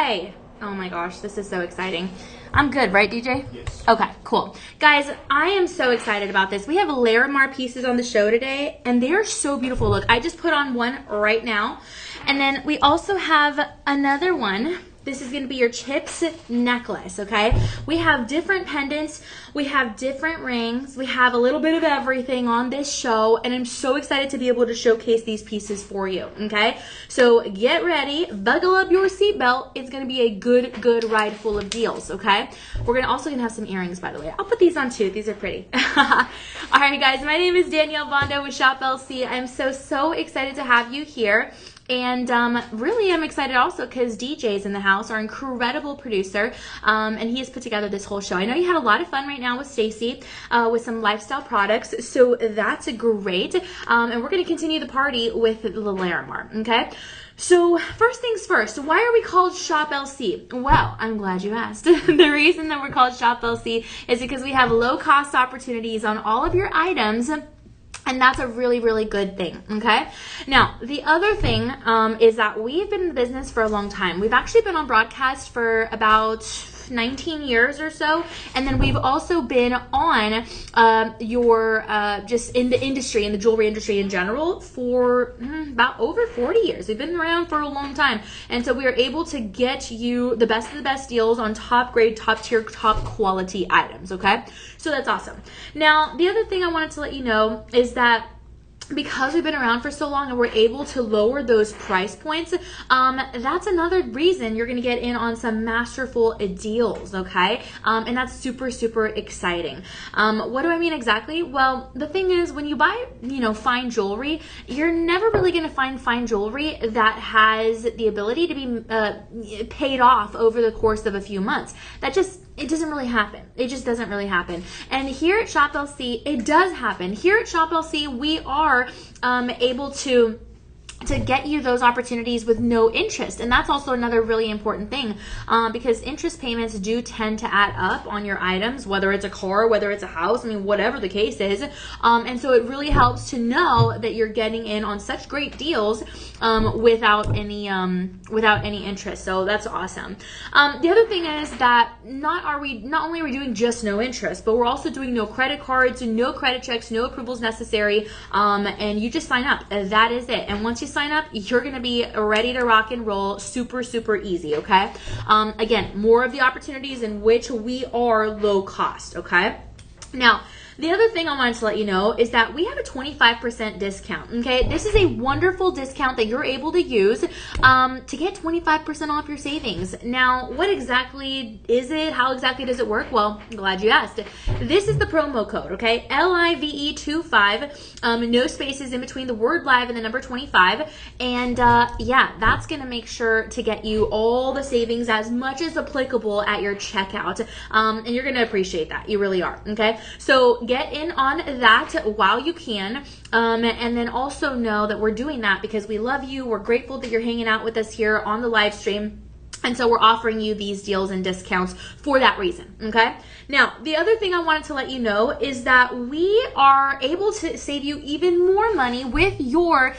Yay. Oh my gosh, this is so exciting. I'm good, right, DJ? Yes. Okay, cool. Guys, I am so excited about this. We have Larimar pieces on the show today, and they are so beautiful. Look, I just put on one right now. And then we also have another one. This is going to be your Chips necklace, okay? We have different pendants. We have different rings. We have a little bit of everything on this show, and I'm so excited to be able to showcase these pieces for you, okay? So get ready. Buckle up your seatbelt. It's going to be a good ride full of deals, okay? We're also going to have some earrings, by the way. I'll put these on too. These are pretty. All right, guys. My name is Danielle Banda with Shop LC. I'm so excited to have you here. And really, I'm excited also because DJ's in the house, our incredible producer, and he has put together this whole show. I know you had a lot of fun right now with Stacy with some lifestyle products, so that's great. And we're going to continue the party with the Larimar, okay? So first things first, why are we called Shop LC? Well, I'm glad you asked. The reason that we're called Shop LC is because we have low-cost opportunities on all of your items. And that's a really good thing, okay? Now, the other thing is that we've been in the business for a long time. We've actually been on broadcast for about 19 years or so, and then we've also been on just in the industry, in the jewelry industry in general, for about over 40 years. We've been around for a long time, and so we are able to get you the best of the best deals on top grade, top tier, top quality items, okay? So that's awesome. Now, the other thing I wanted to let you know is that because we've been around for so long and we're able to lower those price points, that's another reason you're going to get in on some masterful deals, okay? And that's super exciting. What do I mean exactly? Well, the thing is, when you buy, fine jewelry, you're never really going to find fine jewelry that has the ability to be paid off over the course of a few months. It doesn't really happen. It just doesn't really happen. And here at Shop LC, it does happen. Here at Shop LC, we are able to get you those opportunities with no interest. And that's also another really important thing because interest payments do tend to add up on your items, whether it's a car, whether it's a house, whatever the case is. And so it really helps to know that you're getting in on such great deals without any interest. So that's awesome. The other thing is that not only are we doing just no interest, but we're also doing no credit cards, no credit checks, no approvals necessary, and you just sign up. That is it. And once you sign up, you're going to be ready to rock and roll. Super easy, okay? Again, more of the opportunities in which we are low cost, okay? Now, the other thing I wanted to let you know is that we have a 25% discount, okay? This is a wonderful discount that you're able to use to get 25% off your savings. Now, what exactly is it? How exactly does it work? Well, I'm glad you asked. This is the promo code, okay? LIVE25, no spaces in between the word live and the number 25. And yeah, that's going to make sure to get you all the savings as much as applicable at your checkout. And you're going to appreciate that. You really are, okay? So get in on that while you can, and then also know that we're doing that because we love you. We're grateful that you're hanging out with us here on the live stream. And so we're offering you these deals and discounts for that reason, okay? Now, the other thing I wanted to let you know is that we are able to save you even more money with your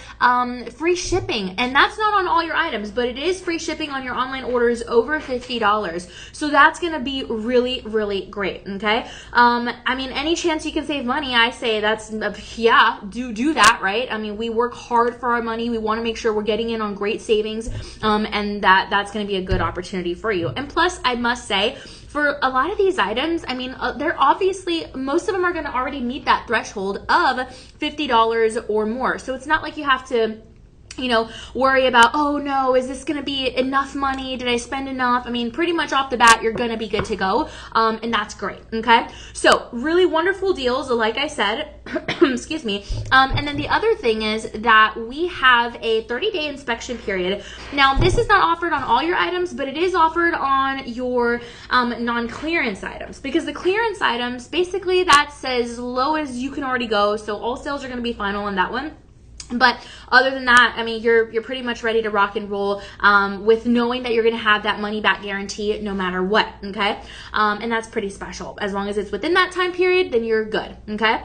free shipping. And that's not on all your items, but it is free shipping on your online orders over $50. So that's going to be really great, okay? Any chance you can save money, I say that's, yeah, do that, right? We work hard for our money. We want to make sure we're getting in on great savings, and that's going to be a good opportunity for you. And plus, I must say, for a lot of these items, they're obviously, most of them are going to already meet that threshold of $50 or more. So it's not like you have to worry about, oh no, is this going to be enough money? Did I spend enough? Pretty much off the bat, you're going to be good to go. And that's great. Okay. So really wonderful deals, like I said, excuse me. And then the other thing is that we have a 30-day inspection period. Now, this is not offered on all your items, but it is offered on your non-clearance items, because the clearance items, basically that's as low as you can already go. So all sales are going to be final on that one. But other than that, you're pretty much ready to rock and roll with knowing that you're going to have that money back guarantee no matter what, okay? And that's pretty special. As long as it's within that time period, then you're good, okay?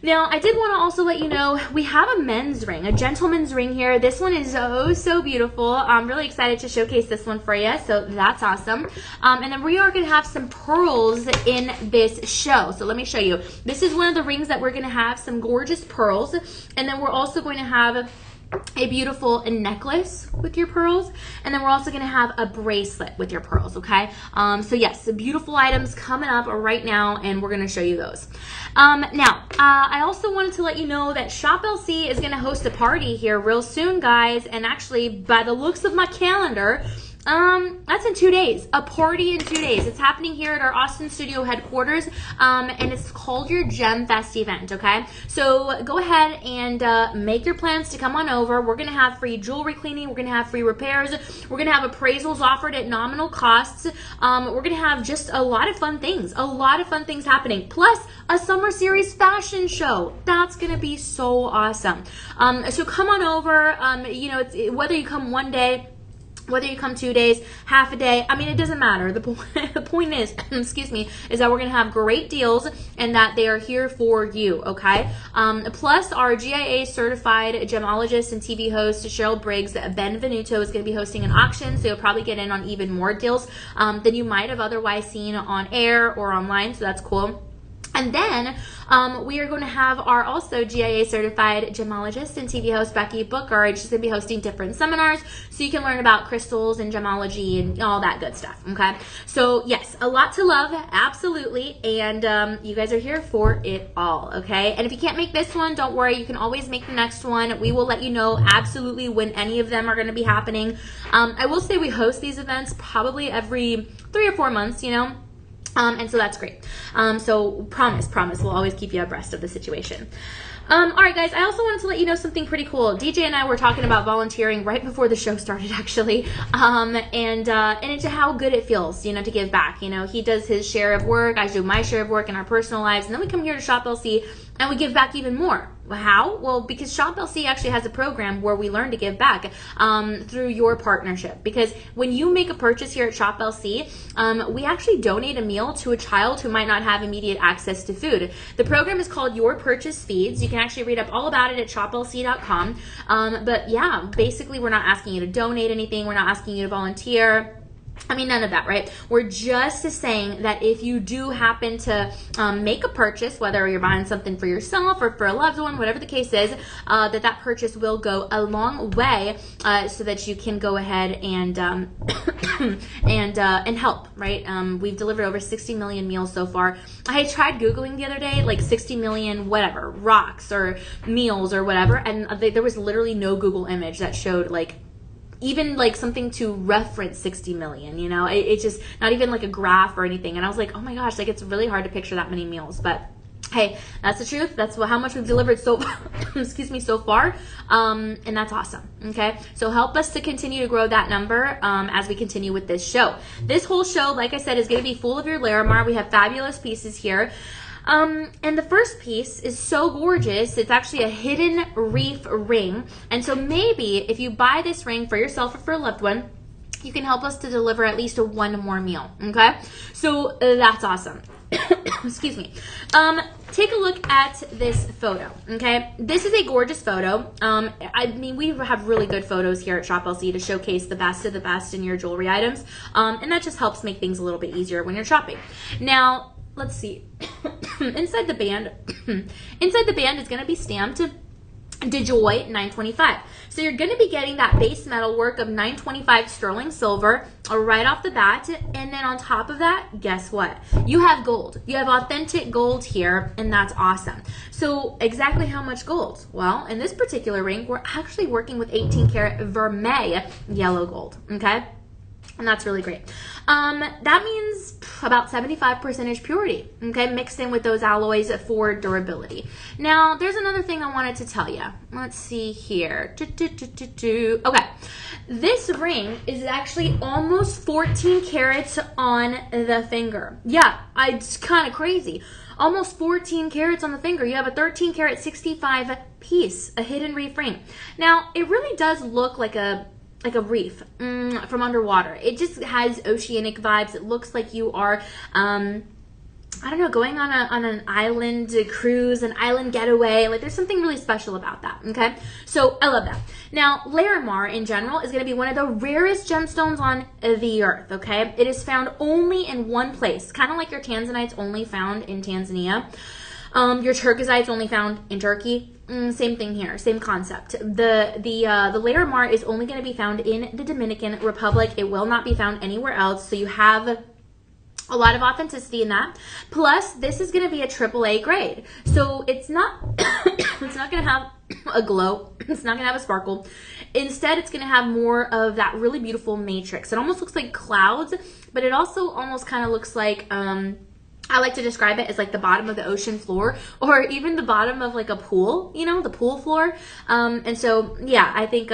Now, I did want to also let you know, we have a men's ring, a gentleman's ring here. This one is so beautiful. I'm really excited to showcase this one for you, so that's awesome. And then we are going to have some pearls in this show. So let me show you. This is one of the rings that we're going to have some gorgeous pearls. And then we're also going to have a beautiful necklace with your pearls, and then we're also going to have a bracelet with your pearls, okay? So yes, the beautiful items coming up right now, and we're going to show you those. Now, I also wanted to let you know that Shop LC is going to host a party here real soon, guys, and actually, by the looks of my calendar, that's in 2 days. A party in 2 days. It's happening here at our Austin studio headquarters, and it's called your Gem Fest event, okay? So go ahead and make your plans to come on over. We're going to have free jewelry cleaning. We're going to have free repairs. We're going to have appraisals offered at nominal costs. We're going to have just a lot of fun things. A lot of fun things happening. Plus, a summer series fashion show. That's going to be so awesome. So come on over. You know, whether you come one day, whether you come 2 days, half a day, I mean, it doesn't matter. The point is, excuse me, is that we're going to have great deals and that they are here for you, okay? Plus, our GIA certified gemologist and TV host, Cheryl Briggs Benvenuto, is going to be hosting an auction, so you'll probably get in on even more deals than you might have otherwise seen on air or online, so that's cool. And then we are going to have our also GIA certified gemologist and TV host Becky Booker. She's going to be hosting different seminars so you can learn about crystals and gemology and all that good stuff, okay? So yes, a lot to love, absolutely, and you guys are here for it all, okay? And if you can't make this one, don't worry, you can always make the next one. We will let you know absolutely when any of them are going to be happening. I will say we host these events probably every 3 or 4 months, you know? And so that's great. So promise, we'll always keep you abreast of the situation. All right, guys, I also wanted to let you know something pretty cool. DJ and I were talking about volunteering right before the show started, actually, and into how good it feels, you know, to give back. You know, he does his share of work, I do my share of work in our personal lives, and then we come here to Shop LC and we give back even more. How? Well, because Shop LC actually has a program where we learn to give back through your partnership. Because when you make a purchase here at Shop LC, we actually donate a meal to a child who might not have immediate access to food. The program is called Your Purchase Feeds. You can actually read up all about it at shoplc.com. But yeah, basically we're not asking you to donate anything. We're not asking you to volunteer. I mean, none of that, right? We're just saying that if you do happen to make a purchase, whether you're buying something for yourself or for a loved one, whatever the case is, that purchase will go a long way so that you can go ahead and and help, right? We've delivered over 60 million meals so far. I tried Googling the other day, like 60 million whatever, rocks or meals or whatever, and there was literally no Google image that showed like even like something to reference 60 million, you know, it's just not even like a graph or anything. And I was like, oh my gosh, like it's really hard to picture that many meals, but hey, that's the truth. That's how much we've delivered so excuse me, so far. And that's awesome. Okay. So help us to continue to grow that number, as we continue with this show. This whole show, like I said, is going to be full of your Larimar. We have fabulous pieces here. And the first piece is so gorgeous. It's actually a hidden reef ring. And so maybe if you buy this ring for yourself or for a loved one, you can help us to deliver at least one more meal. Okay. So that's awesome. Excuse me. Take a look at this photo. Okay. This is a gorgeous photo. I mean, we have really good photos here at Shop LC to showcase the best of the best in your jewelry items. And that just helps make things a little bit easier when you're shopping. Now, let's see. Inside the band is going to be stamped DeJoy 925. So you're going to be getting that base metal work of 925 sterling silver right off the bat. And then on top of that, guess what? You have gold. You have authentic gold here, and that's awesome. So exactly how much gold? Well, in this particular ring, we're actually working with 18 karat vermeil yellow gold, okay? And that's really great. That means about 75% purity, okay, mixed in with those alloys for durability. Now, there's another thing I wanted to tell you. Let's see here. Okay, this ring is actually almost 14 carats on the finger. Yeah, it's kind of crazy. Almost 14 carats on the finger. You have a 13 karat 65 piece, a hidden reef ring. Now, it really does look like a reef from underwater. It just has oceanic vibes. It looks like you are I don't know, going on an island cruise, an island getaway. Like, there's something really special about that, okay? So I love that. Now, Larimar in general is going to be one of the rarest gemstones on the earth, okay? It is found only in one place, kind of like your tanzanite's only found in Tanzania. Your turquoisite's only found in Turkey. Same thing here, same concept. The Larimar is only going to be found in the Dominican Republic. It will not be found anywhere else. So you have a lot of authenticity in that. Plus, this is going to be a AAA grade. So it's not it's not going to have a glow. It's not going to have a sparkle. Instead, it's going to have more of that really beautiful matrix. It almost looks like clouds, but it also almost kind of looks like I like to describe it as like the bottom of the ocean floor, or even the bottom of like a pool, you know, the pool floor. And so, yeah, I think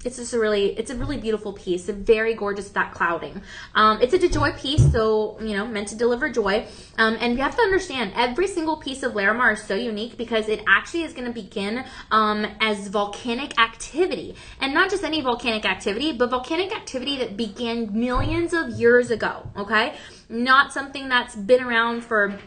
it's just a really beautiful piece. It's very gorgeous, that clouding. It's a DeJoy piece, so, you know, meant to deliver joy. And you have to understand, every single piece of Larimar is so unique because it actually is going to begin as volcanic activity. And not just any volcanic activity, but volcanic activity that began millions of years ago, okay? Not something that's been around for,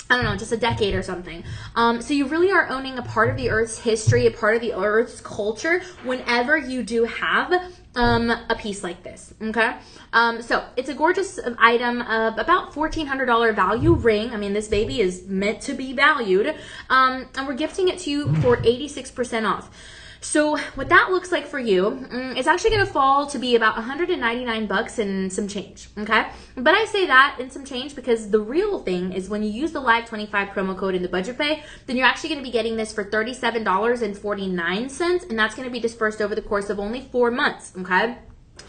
I don't know, just a decade or something. So you really are owning a part of the Earth's history, a part of the Earth's culture whenever you do have a piece like this, okay? So it's a gorgeous item of about $1,400 value ring. I mean, this baby is meant to be valued. And we're gifting it to you for 86% off. So what that looks like for you, it's actually going to fall to be about 199 bucks and some change, okay? But I say that and some change because the real thing is when you use the Live25 promo code in the budget pay, then you're actually going to be getting this for $37.49, and that's going to be dispersed over the course of only 4 months, okay?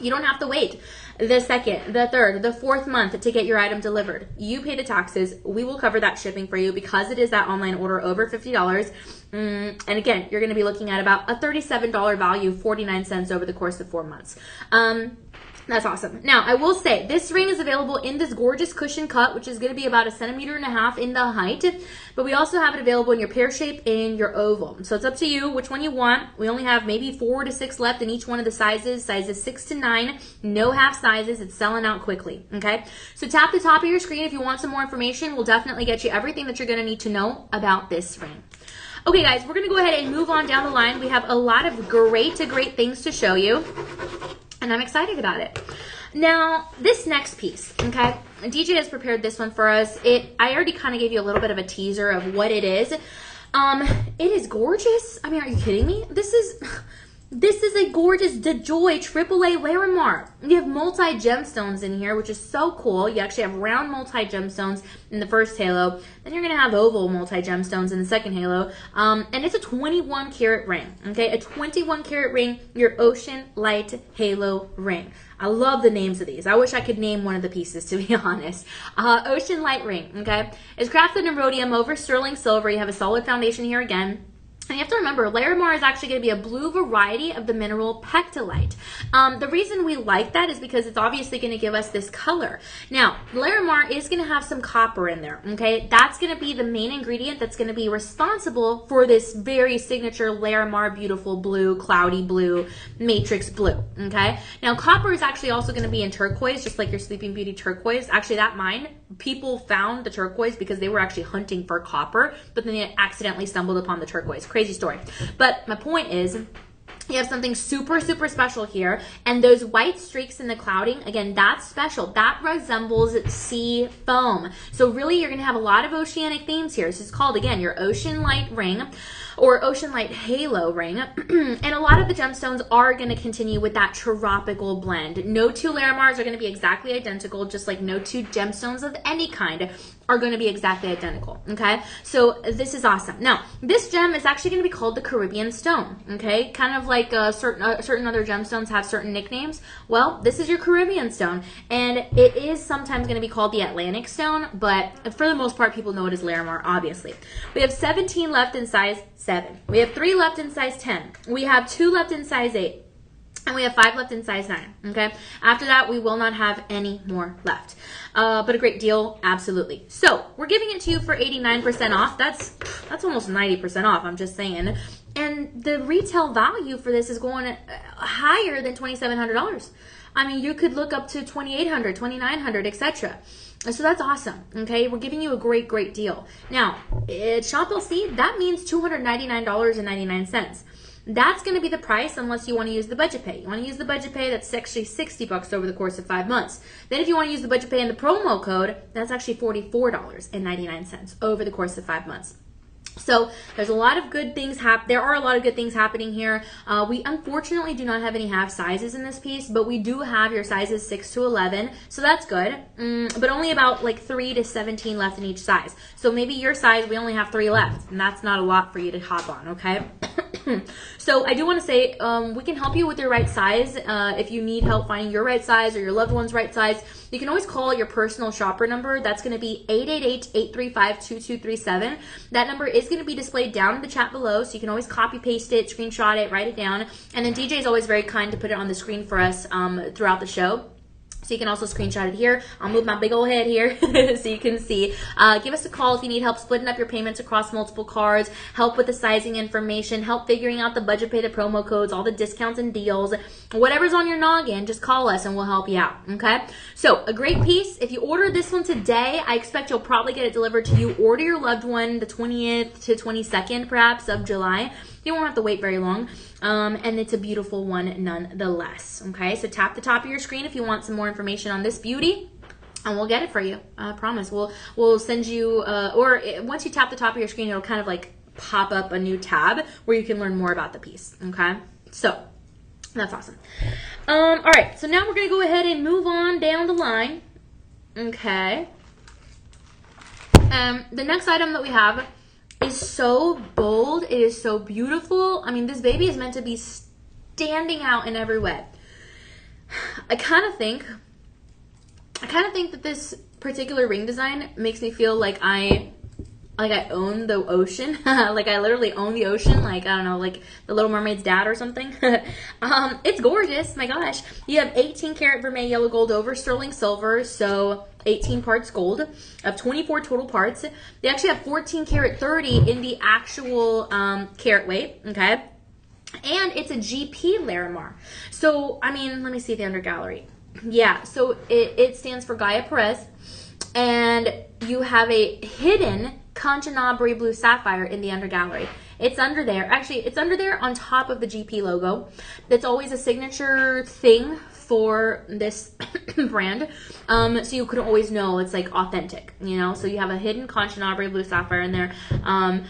You don't have to wait the second, the third, the fourth month to get your item delivered. You pay the taxes. We will cover that shipping for you because it is that online order over $50. And again, you're going to be looking at about a $37 value, 49 cents over the course of 4 months. That's awesome. Now, I will say, this ring is available in this gorgeous cushion cut, which is going to be about 1.5 centimeters in the height. But we also have it available in your pear shape and your oval. So it's up to you which one you want. We only have maybe 4 to 6 left in each one of the sizes 6 to 9. No half sizes. It's selling out quickly. Okay. So tap the top of your screen if you want some more information. We'll definitely get you everything that you're going to need to know about this ring. Okay, guys, we're going to go ahead and move on down the line. We have a lot of great things to show you, and I'm excited about it. Now, this next piece, okay, DJ has prepared this one for us. I already kind of gave you a little bit of a teaser of what it is. It is gorgeous. I mean, are you kidding me? This is a gorgeous DeJoy AAA Larimar. You have multi-gemstones in here, which is so cool. You actually have round multi-gemstones in the first halo. Then you're going to have oval multi-gemstones in the second halo. And it's a 21 karat ring, okay? A 21 karat ring, your Ocean Light Halo ring. I love the names of these. I wish I could name one of the pieces, to be honest. Ocean Light ring, okay? It's crafted in rhodium over sterling silver. You have a solid foundation here again. And you have to remember, Larimar is actually going to be a blue variety of the mineral pectolite. The reason we like that is because it's obviously going to give us this color. Now, Larimar is going to have some copper in there, okay? That's going to be the main ingredient that's going to be responsible for this very signature Larimar beautiful blue, cloudy blue, matrix blue, okay? Now, copper is actually also going to be in turquoise, just like your Sleeping Beauty turquoise. Actually, that mine, people found the turquoise because they were actually hunting for copper, but then they accidentally stumbled upon the turquoise. Crazy story. But my point is, you have something super special here, and those white streaks in the clouding, again, that's special. That resembles sea foam. So really, you're going to have a lot of oceanic themes here. This is called, again, your Ocean Light ring, or Ocean Light Halo ring. And a lot of the gemstones are going to continue with that tropical blend. No two Larimars are going to be exactly identical, just like no two gemstones of any kind are going to be exactly identical, okay? So this is awesome. Now, this gem is actually going to be called the Caribbean stone, okay? Kind of like certain other gemstones have certain nicknames. Well, this is your Caribbean stone, and it is sometimes going to be called the Atlantic stone, but for the most part, people know it as Larimar, obviously. We have 17 left in size 7. We have 3 left in size 10. We have 2 left in size 8. And we have 5 left in size 9, okay? After that, we will not have any more left. But a great deal, absolutely. So, we're giving it to you for 89% off. That's almost 90% off, I'm just saying. And the retail value for this is going higher than $2,700. I mean, you could look up to $2,800, $2,900, etc. So that's awesome. Okay, we're giving you a great deal. Now, at Shop LC, that means $299.99. That's going to be the price unless you want to use the budget pay. You want to use the budget pay, that's actually $60 over the course of 5 months. Then if you want to use the budget pay and the promo code, that's actually $44.99 over the course of 5 months. So there's a lot of good things there are a lot of good things happening here. We unfortunately do not have any half sizes in this piece, but we do have your sizes 6 to 11, so that's good. But only about like 3 to 17 left in each size. So maybe your size, we only have 3 left, and that's not a lot for you to hop on, okay? So I do want to say we can help you with your right size. If you need help finding your right size or your loved one's right size, you can always call your personal shopper number. That's going to be 888-835-2237. That number is going to be displayed down in the chat below, so you can always copy paste it, screenshot it, write it down. And then DJ is always very kind to put it on the screen for us throughout the show. So you can also screenshot it here. I'll move my big old head here so you can see. Give us a call if you need help splitting up your payments across multiple cards, help with the sizing information, help figuring out the budget pay, the promo codes, all the discounts and deals. Whatever's on your noggin, just call us and we'll help you out, okay? So a great piece. If you order this one today, I expect you'll probably get it delivered to you or to your loved one the 20th to 22nd perhaps of July. You won't have to wait very long. And it's a beautiful one nonetheless. Okay, so tap the top of your screen if you want some more information on this beauty, and we'll get it for you. I promise. We'll send you, once you tap the top of your screen, it'll kind of like pop up a new tab where you can learn more about the piece. Okay, so that's awesome. All right, so now we're gonna go ahead and move on down the line. Okay. The next item that we have is so bold. It is so beautiful. I mean, this baby is meant to be standing out in every way. I kind of think that this particular ring design makes me feel like I own the ocean. Like I literally own the ocean. Like, I don't know, like the Little Mermaid's dad or something. It's gorgeous. My gosh. You have 18 karat vermeil yellow gold over sterling silver. So 18 parts gold of 24 total parts. They actually have 14 karat 30 in the actual carat weight. Okay. And it's a GP Larimar. So, I mean, let me see the under gallery. Yeah. So it stands for Gaia Perez. And you have a hidden Canchanabri blue sapphire in the under gallery. It's under there. Actually, it's under there on top of the GP logo. That's always a signature thing for this brand. So you could always know it's like authentic, you know? So you have a hidden Canchanabri blue sapphire in there. And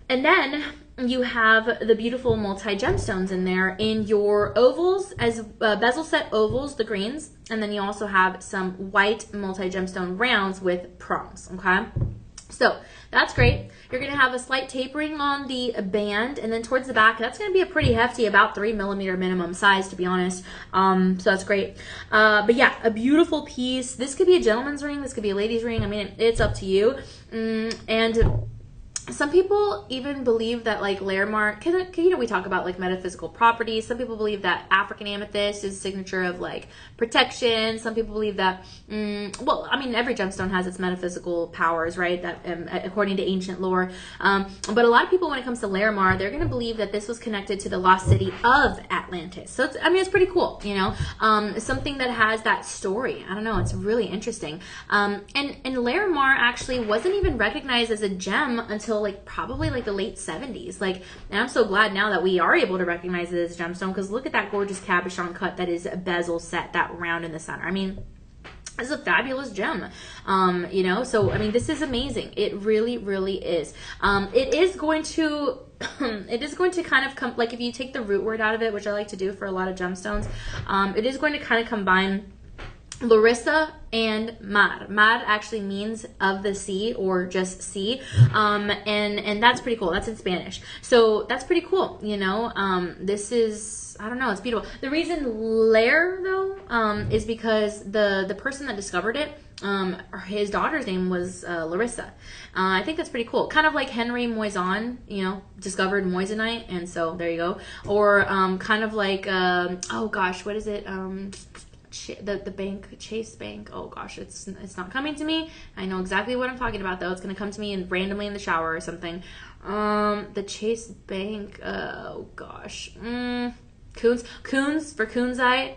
then you have the beautiful multi-gemstones in there in your ovals, as bezel set ovals, the greens. And then you also have some white multi-gemstone rounds with prongs, okay? So that's great. You're going to have a slight tapering on the band, and then towards the back, that's going to be a pretty hefty, about 3 millimeter minimum size, to be honest. So that's great. But yeah, a beautiful piece. This could be a gentleman's ring. This could be a lady's ring. I mean, it's up to you. And some people even believe that like Larimar, you know, we talk about like metaphysical properties. Some people believe that African amethyst is a signature of like protection. Some people believe that, well, I mean, every gemstone has its metaphysical powers, right? That according to ancient lore. But a lot of people, when it comes to Larimar, they're going to believe that this was connected to the lost city of Atlantis. So it's, I mean, it's pretty cool, you know, something that has that story. I don't know. It's really interesting. And Larimar actually wasn't even recognized as a gem until like probably like the late 70s. Like, and I'm so glad now that we are able to recognize it as a gemstone, because look at that gorgeous cabochon cut that is a bezel set, that round in the center. I mean, it's a fabulous gem, you know, so I mean, this is amazing. It really, really is. It is going to kind of come, like if you take the root word out of it, which I like to do for a lot of gemstones, it is going to kind of combine Larissa and Mar. Mar actually means of the sea or just sea. And that's pretty cool. That's in Spanish. So that's pretty cool. You know, this is, I don't know, it's beautiful. The reason Lair though, is because the person that discovered it, his daughter's name was Larissa. I think that's pretty cool. Kind of like Henry Moissan, you know, discovered moissanite, and so there you go. Or kind of like oh gosh, what is it? The bank, Chase Bank. Oh gosh, it's not coming to me. I know exactly what I'm talking about though. It's gonna come to me randomly in the shower or something. The Chase Bank. Oh gosh. Coons for Coonsite.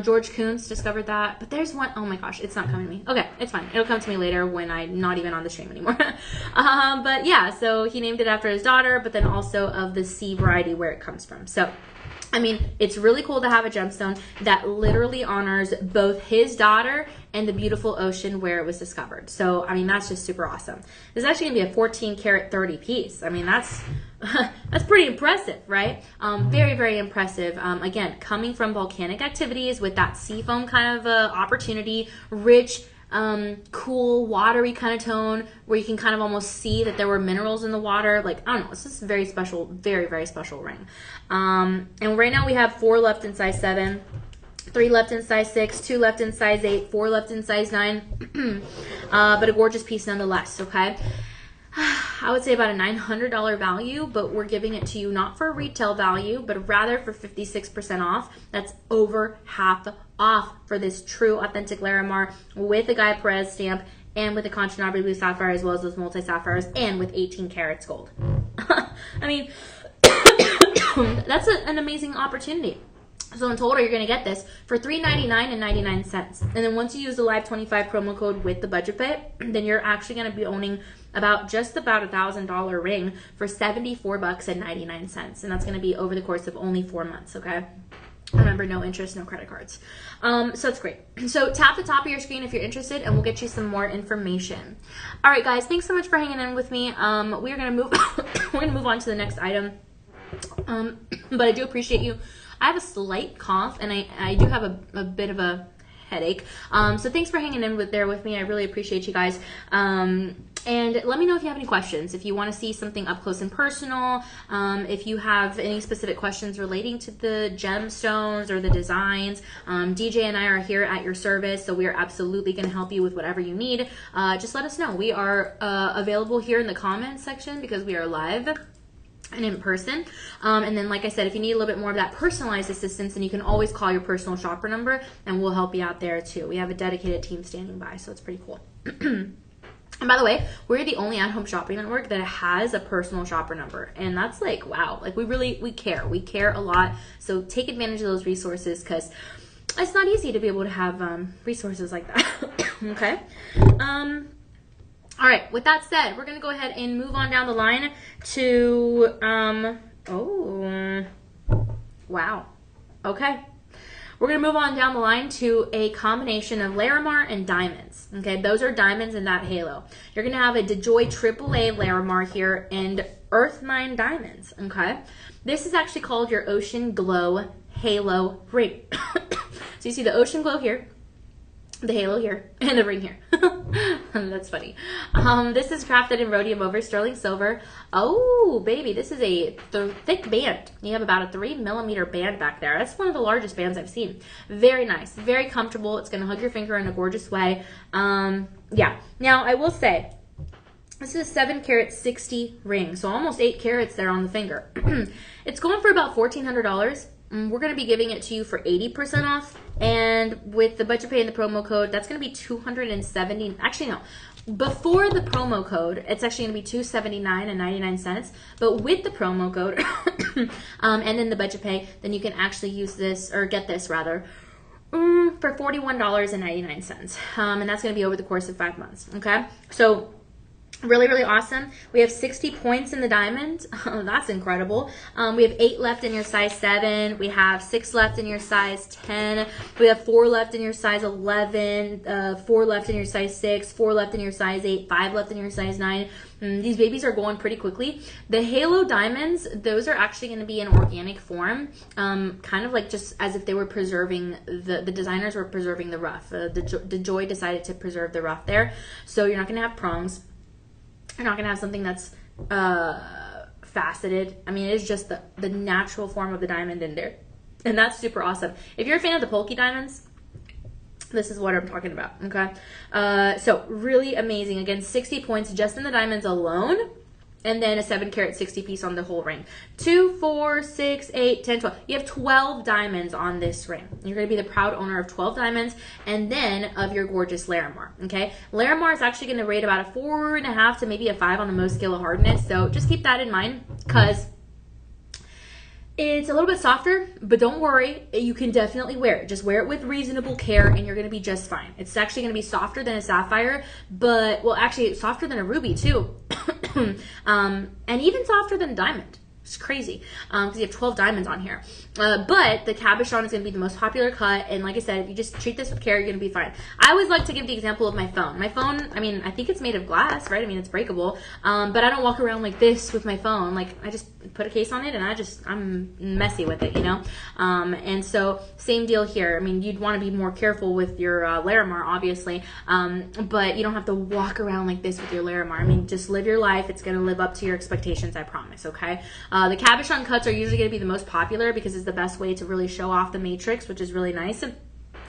George Kuntz discovered that. But there's one, oh my gosh, it's not coming to me. Okay, it's fine. It'll come to me later when I'm not even on the stream anymore. But yeah, so he named it after his daughter, but then also of the sea variety where it comes from. So, I mean, it's really cool to have a gemstone that literally honors both his daughter and the beautiful ocean where it was discovered. So, I mean, that's just super awesome. This is actually going to be a 14 karat 30 piece. I mean, that's pretty impressive, right? Very, very impressive. Again, coming from volcanic activities with that sea foam kind of opportunity, rich, cool, watery kind of tone where you can kind of almost see that there were minerals in the water. Like, I don't know, it's just a very special, very, very special ring. And right now we have 4 left in size 7, 3 left in size 6, 2 left in size 8, 4 left in size 9, but a gorgeous piece nonetheless, okay? I would say about a $900 value, but we're giving it to you not for retail value, but rather for 56% off. That's over half off for this true authentic Larimar with the Guy Perez stamp and with the Conchinabri blue sapphire as well as those multi sapphires and with 18 carats gold. I mean, that's an amazing opportunity. So in total, you're going to get this for $399.99. And then once you use the Live 25 promo code with the budget pay, then you're actually going to be owning just about $1,000 ring for $74.99. And that's going to be over the course of only 4 months, okay? Remember, no interest, no credit cards. So that's great. So tap the top of your screen if you're interested, and we'll get you some more information. All right, guys, thanks so much for hanging in with me. We're going to move we're going to move on to the next item. But I do appreciate you. I have a slight cough, and I do have a bit of a headache. So thanks for hanging in with me. I really appreciate you guys. And let me know if you have any questions. If you want to see something up close and personal, if you have any specific questions relating to the gemstones or the designs, DJ and I are here at your service, so we are absolutely going to help you with whatever you need. Just let us know. We are available here in the comments section because we are live and in person. And then, like I said, if you need a little bit more of that personalized assistance, then you can always call your personal shopper number and we'll help you out there too. We have a dedicated team standing by, so it's pretty cool. And by the way, we're the only at-home shopping network that has a personal shopper number. And that's like, wow, like we care. We care a lot. So take advantage of those resources because it's not easy to be able to have resources like that. Okay. All right, with that said, we're going to go ahead and move on down the line to, oh, wow. Okay. We're going to move on down the line to a combination of Larimar and diamonds. Okay, those are diamonds in that halo. You're going to have a DeJoy AAA Larimar here and Earth Mine diamonds. Okay, this is actually called your Ocean Glow Halo ring. So you see the Ocean Glow here, the halo here, and the ring here. That's funny. This is crafted in rhodium over sterling silver. Oh, baby, this is a thick band. You have about a 3 millimeter band back there. That's one of the largest bands I've seen. Very nice, very comfortable. It's going to hug your finger in a gorgeous way. Yeah. Now, I will say, this is a 7 karat 60 ring, so almost 8 carats there on the finger. It's going for about $1,400. We're going to be giving it to you for 80% off. And with the budget pay and the promo code, that's going to be $270. Actually, no. Before the promo code, it's actually going to be $279.99. But with the promo code and then the budget pay, then you can actually use this, or get this rather, for $41.99. And that's going to be over the course of 5 months. Okay? So really, really awesome. We have 60 points in the diamond. Oh, that's incredible. We have 8 left in your size 7. We have 6 left in your size 10. We have 4 left in your size 11. 4 left in your size 6. 4 left in your size 8. 5 left in your size 9. These babies are going pretty quickly. The halo diamonds, those are actually going to be in organic form, kind of like just as if they were preserving, the designers were preserving the rough. The Joy decided to preserve the rough there. So you're not going to have prongs. You're not going to have something that's faceted. I mean, it is just the natural form of the diamond in there. And that's super awesome. If you're a fan of the Polky diamonds, this is what I'm talking about, okay? So really amazing. Again, 60 points just in the diamonds alone. And then a 7 karat 60 piece on the whole ring. 2, 4, 6, 8, 10, 12. You have 12 diamonds on this ring. You're going to be the proud owner of 12 diamonds and then of your gorgeous Larimar, okay? Larimar is actually going to rate about a 4.5 to maybe a 5 on the most scale of hardness. So just keep that in mind because It's a little bit softer, but don't worry. You can definitely wear it. Just wear it with reasonable care and you're going to be just fine. It's actually going to be softer than a sapphire, but, well, actually it's softer than a ruby too. And even softer than a diamond. It's crazy because you have 12 diamonds on here. But the cabochon is going to be the most popular cut. And like I said, if you just treat this with care, you're going to be fine. I always like to give the example of my phone. My phone, I mean, I think it's made of glass, right? I mean, it's breakable. But I don't walk around like this with my phone. Like, I just put a case on it and I'm messy with it, you know? And so same deal here. I mean, you'd want to be more careful with your Larimar, obviously. But you don't have to walk around like this with your Larimar. I mean, just live your life. It's going to live up to your expectations, I promise, okay? The cabochon cuts are usually going to be the most popular because it's the best way to really show off the matrix, which is really nice.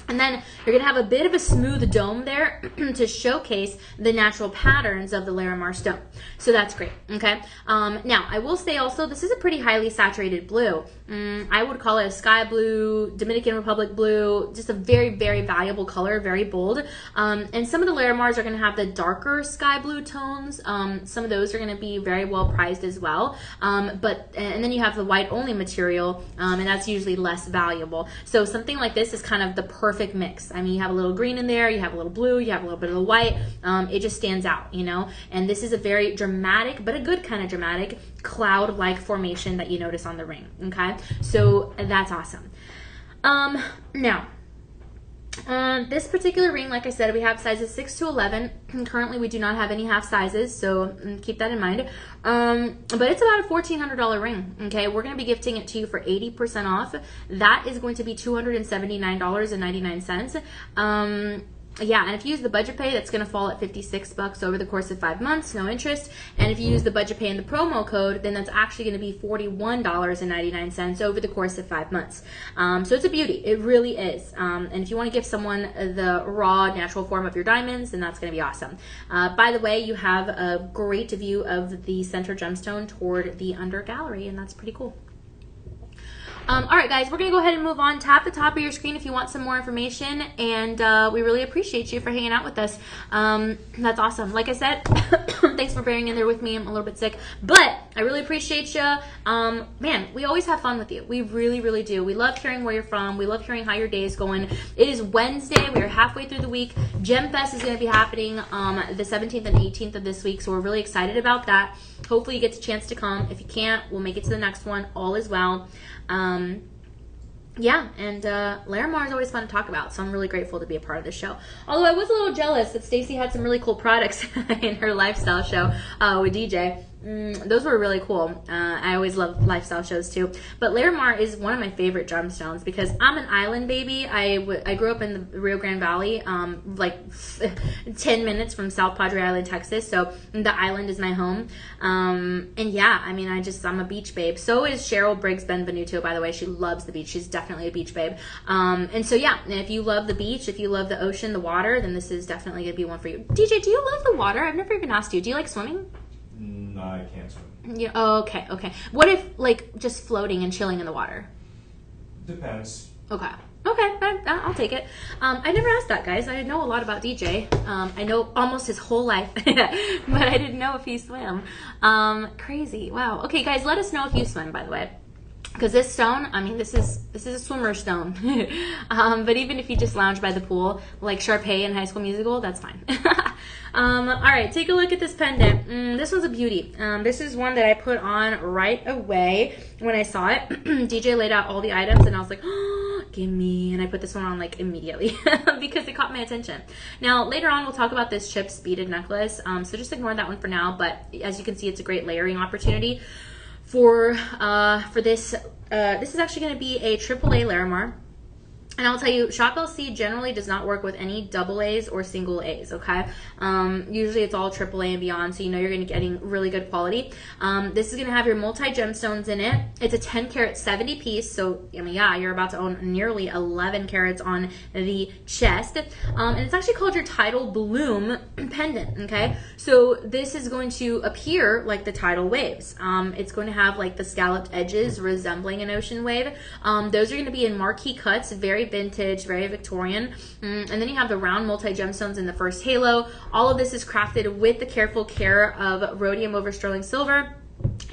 And then you're going to have a bit of a smooth dome there to showcase the natural patterns of the Larimar stone. So that's great, okay? Now, I will say also, this is a pretty highly saturated blue. I would call it a sky blue, Dominican Republic blue, just a very, very valuable color, very bold. And some of the Larimars are going to have the darker sky blue tones. Some of those are going to be very well prized as well. And then you have the white only material, and that's usually less valuable. So something like this is kind of the perfect mix. I mean, you have a little green in there, you have a little blue, you have a little bit of the white. It just stands out, you know? And this is a very dramatic, but a good kind of dramatic, cloud-like formation that you notice on the ring, okay? So that's awesome. Now, this particular ring, like I said, we have sizes 6 to 11. Currently, we do not have any half sizes, so keep that in mind. But it's about a $1,400 ring, okay? We're going to be gifting it to you for 80% off. That is going to be $279.99. Yeah, and if you use the budget pay, that's going to fall at $56 over the course of 5 months, no interest. And if you use the budget pay and the promo code, then that's actually going to be $41.99 over the course of 5 months. So it's a beauty. It really is. And if you want to give someone the raw, natural form of your diamonds, then that's going to be awesome. By the way, you have a great view of the center gemstone toward the under gallery, and that's pretty cool. All right, guys, we're going to go ahead and move on. Tap the top of your screen if you want some more information, and we really appreciate you for hanging out with us. That's awesome. Like I said, thanks for bearing in there with me. I'm a little bit sick, but I really appreciate you. Man, we always have fun with you. We really, really do. We love hearing where you're from. We love hearing how your day is going. It is Wednesday. We are halfway through the week. Gem Fest is going to be happening the 17th and 18th of this week, so we're really excited about that. Hopefully you get a chance to come. If you can't, we'll make it to the next one. All is well. Yeah, and Larimar is always fun to talk about, so I'm really grateful to be a part of this show. Although I was a little jealous that Stacy had some really cool products in her lifestyle show with DJ. Those were really cool. I always love lifestyle shows too. But Larimar is one of my favorite gemstones because I'm an island baby. I grew up in the Rio Grande Valley, like 10 minutes from South Padre Island, Texas. So the island is my home. And yeah, I mean, I'm a beach babe. So is Cheryl Briggs Benvenuto, by the way. She loves the beach. She's definitely a beach babe. And so yeah, if you love the beach, if you love the ocean, the water, then this is definitely going to be one for you. DJ, do you love the water? I've never even asked you. Do you like swimming? No, I can't swim. Yeah. Oh, okay. Okay. What if like just floating and chilling in the water? Depends. Okay. Okay. I'll take it. I never asked that, guys. I know a lot about DJ. I know almost his whole life, but I didn't know if he swam. Crazy. Wow. Okay, guys. Let us know if you swim, by the way. Because this stone, I mean, this is a swimmer stone. But even if you just lounge by the pool, like Sharpay in High School Musical, that's fine. All right, take a look at this pendant. This one's a beauty. This is one that I put on right away when I saw it. DJ laid out all the items, and I was like, oh, give me. And I put this one on like immediately because it caught my attention. Now, later on, we'll talk about this chips beaded necklace. So just ignore that one for now. But as you can see, it's a great layering opportunity. For this, this is actually going to be a AAA Larimar. And I'll tell you, Shop LC generally does not work with any double A's or single A's, okay? Usually it's all AAA and beyond, so you know you're going to be getting really good quality. This is going to have your multi-gemstones in it. It's a 10 karat 70 piece, so I mean, yeah, you're about to own nearly 11 carats on the chest. And it's actually called your Tidal Bloom pendant, okay? So this is going to appear like the tidal waves. It's going to have like the scalloped edges resembling an ocean wave. Those are going to be in marquee cuts, very vintage, very Victorian. And then you have the round multi-gemstones in the first halo. All of this is crafted with the careful care of rhodium over sterling silver.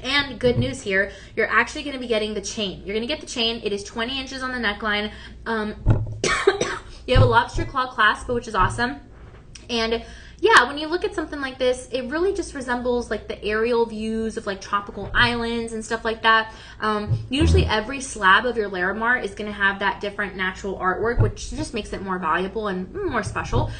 And good news here, you're actually going to be getting the chain. You're going to get the chain. It is 20 inches on the neckline. You have a lobster claw clasp, which is awesome. And yeah, when you look at something like this, it really just resembles like the aerial views of like tropical islands and stuff like that. Usually every slab of your Larimar is going to have that different natural artwork, which just makes it more valuable and more special.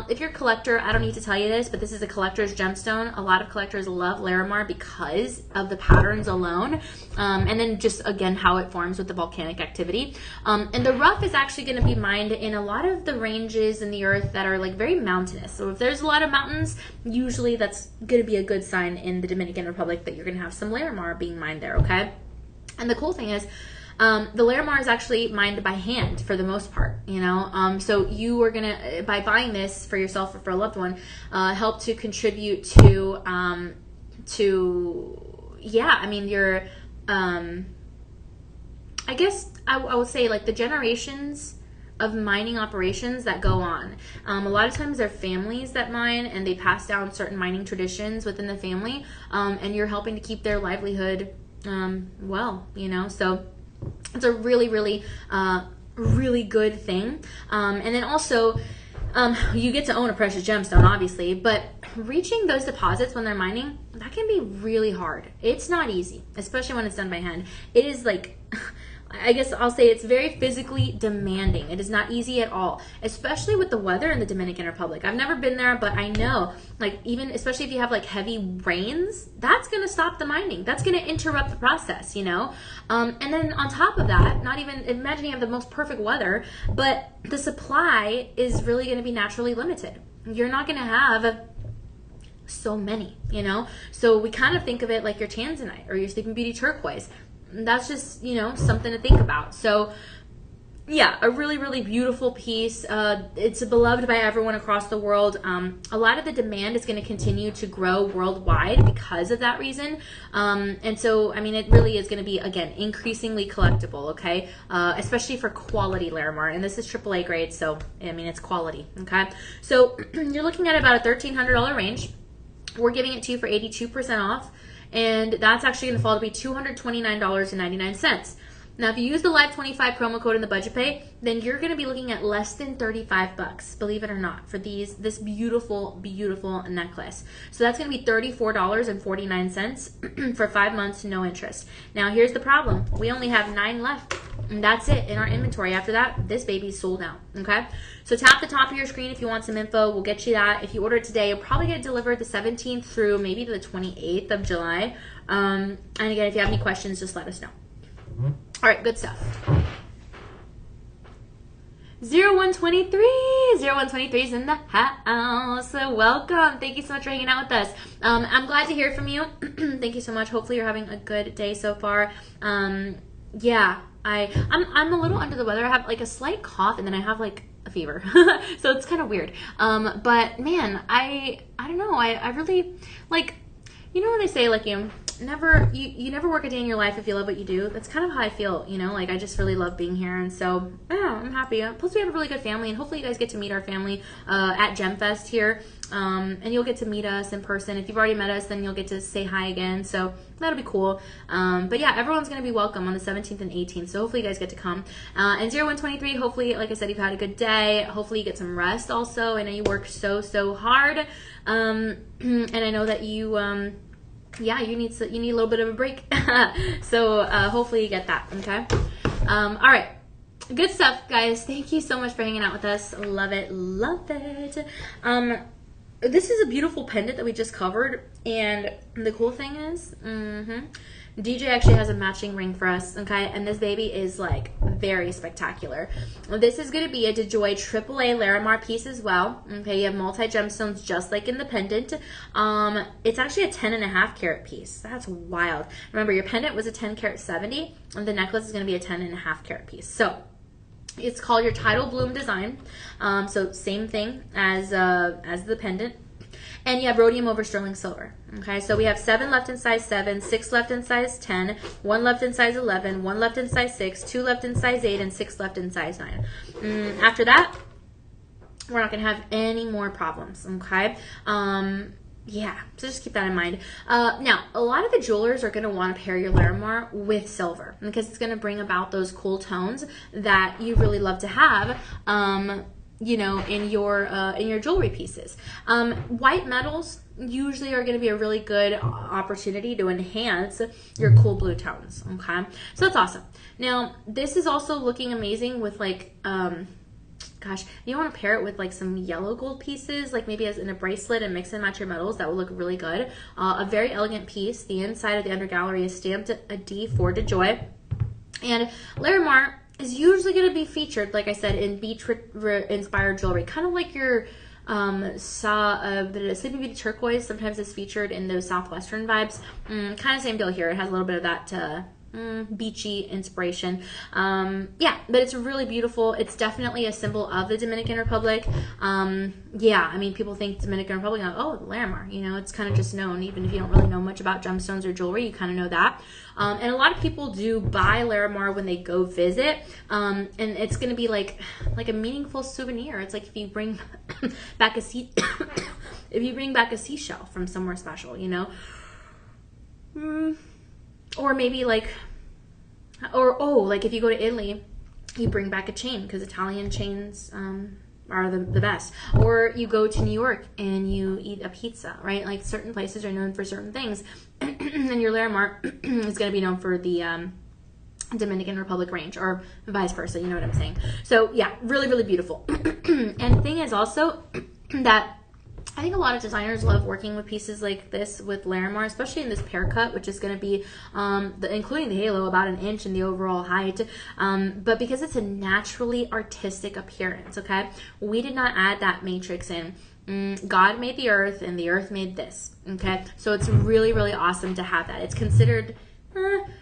If you're a collector, I don't need to tell you this, but this is a collector's gemstone. A lot of collectors love Larimar because of the patterns alone. And then just again how it forms with the volcanic activity. And the rough is actually going to be mined in a lot of the ranges in the earth that are like very mountainous. So if there's a lot of mountains, usually that's going to be a good sign in the Dominican Republic that you're going to have some Larimar being mined there, okay? And the cool thing is, the Larimar is actually mined by hand for the most part, you know? So you are gonna, by buying this for yourself or for a loved one, help to contribute to yeah, I mean, your, I guess I would say like the generations of mining operations that go on. A lot of times they're families that mine and they pass down certain mining traditions within the family, and you're helping to keep their livelihood well, you know? So it's a really, really, really good thing. And then also, you get to own a precious gemstone, obviously, but reaching those deposits when they're mining, that can be really hard. It's not easy, especially when it's done by hand. It is like, I guess I'll say it's very physically demanding. It is not easy at all, especially with the weather in the Dominican Republic. I've never been there, but I know, like, even especially if you have like heavy rains, that's going to stop the mining. That's going to interrupt the process, you know? And then on top of that, not even, imagine you have the most perfect weather, but the supply is really going to be naturally limited. You're not going to have so many, you know? So we kind of think of it like your tanzanite or your Sleeping Beauty turquoise. That's just, you know, something to think about. So yeah, a really, really beautiful piece. It's beloved by everyone across the world. A lot of the demand is going to continue to grow worldwide because of that reason. And so, I mean, it really is going to be, again, increasingly collectible, okay? Especially for quality Larimar. And this is AAA grade, so, I mean, it's quality, okay? So you're looking at about a $1,300 range. We're giving it to you for 82% off. And that's actually going to fall to be $229.99. Now, if you use the Live25 promo code in the budget pay, then you're going to be looking at less than $35, believe it or not, for this beautiful, beautiful necklace. So that's going to be $34.49 for 5 months, no interest. Now, here's the problem. We only have 9 left, and that's it in our inventory. After that, this baby's sold out, okay? So tap the top of your screen if you want some info. We'll get you that. If you order it today, you'll probably get it delivered the 17th through maybe the 28th of July. And again, if you have any questions, just let us know. All right, good stuff. 0123 is in the house. Welcome. Thank you so much for hanging out with us. I'm glad to hear from you. Thank you so much. Hopefully you're having a good day so far. Yeah, I'm a little under the weather. I have like a slight cough and then I have like a fever. So it's kind of weird. But man, I don't know. I really like, you know when they say like you never work a day in your life if you love what you do. That's kind of how I feel, you know, like I just really love being here. And so, yeah, I'm happy. Plus we have a really good family and hopefully you guys get to meet our family at GemFest here. And you'll get to meet us in person. If you've already met us, then you'll get to say hi again. So that'll be cool. But yeah, everyone's going to be welcome on the 17th and 18th. So hopefully you guys get to come. And 0123, hopefully, like I said, you've had a good day. Hopefully you get some rest also. I know you work so hard. And I know that you, yeah, you need a little bit of a break. So hopefully you get that, okay? All right. Good stuff, guys. Thank you so much for hanging out with us. Love it. Love it. This is a beautiful pendant that we just covered. And the cool thing is, DJ actually has a matching ring for us, okay? And this baby is like very spectacular. This is going to be a DeJoy AAA Larimar piece as well. Okay, you have multi gemstones just like in the pendant. It's actually a 10.5 carat piece. That's wild. Remember, your pendant was a 10 carat 70, and the necklace is going to be a 10.5 carat piece. So it's called your Tidal Bloom design. So same thing as the pendant. And you have rhodium over sterling silver. Okay, so we have 7 left in size 7, 6 left in size 10, 1 left in size 11, 1 left in size 6, 2 left in size 8, and 6 left in size 9. After that, we're not going to have any more problems, okay? Yeah, so just keep that in mind. Now, a lot of the jewelers are going to want to pair your Larimar with silver because it's going to bring about those cool tones that you really love to have, you know, in your jewelry pieces. White metals usually are going to be a really good opportunity to enhance your cool blue tones. Okay, so that's awesome. Now, this is also looking amazing with like, gosh, you want to pair it with like some yellow gold pieces, like maybe as in a bracelet and mix and match your metals. That will look really good. A very elegant piece. The inside of the under gallery is stamped a D for DeJoy. And Larimar is usually going to be featured, like I said, in beach-inspired jewelry, kind of like your the Sleeping Beauty turquoise sometimes is featured in those southwestern vibes. Kind of same deal here. It has a little bit of that beachy inspiration. Yeah, but it's really beautiful. It's definitely a symbol of the Dominican Republic. Yeah, I mean, people think Dominican Republic, like, oh, Larimar, you know, it's kind of just known. Even if you don't really know much about gemstones or jewelry, you kind of know that. And a lot of people do buy Larimar when they go visit, and it's going to be like a meaningful souvenir. It's like if you bring back a if you bring back a seashell from somewhere special, you know. Or maybe like, like if you go to Italy, you bring back a chain because Italian chains are the best. Or you go to New York and you eat a pizza, right? Like certain places are known for certain things. And your Larimar is going to be known for the Dominican Republic range, or vice versa, you know what I'm saying? So yeah, really, really beautiful. And the thing is also that I think a lot of designers love working with pieces like this with Larimar, especially in this pear cut, which is going to be, including the halo, about an inch in the overall height. But because it's a naturally artistic appearance, okay? We did not add that matrix in. God made the earth, and the earth made this, okay? So it's really, really awesome to have that. It's considered...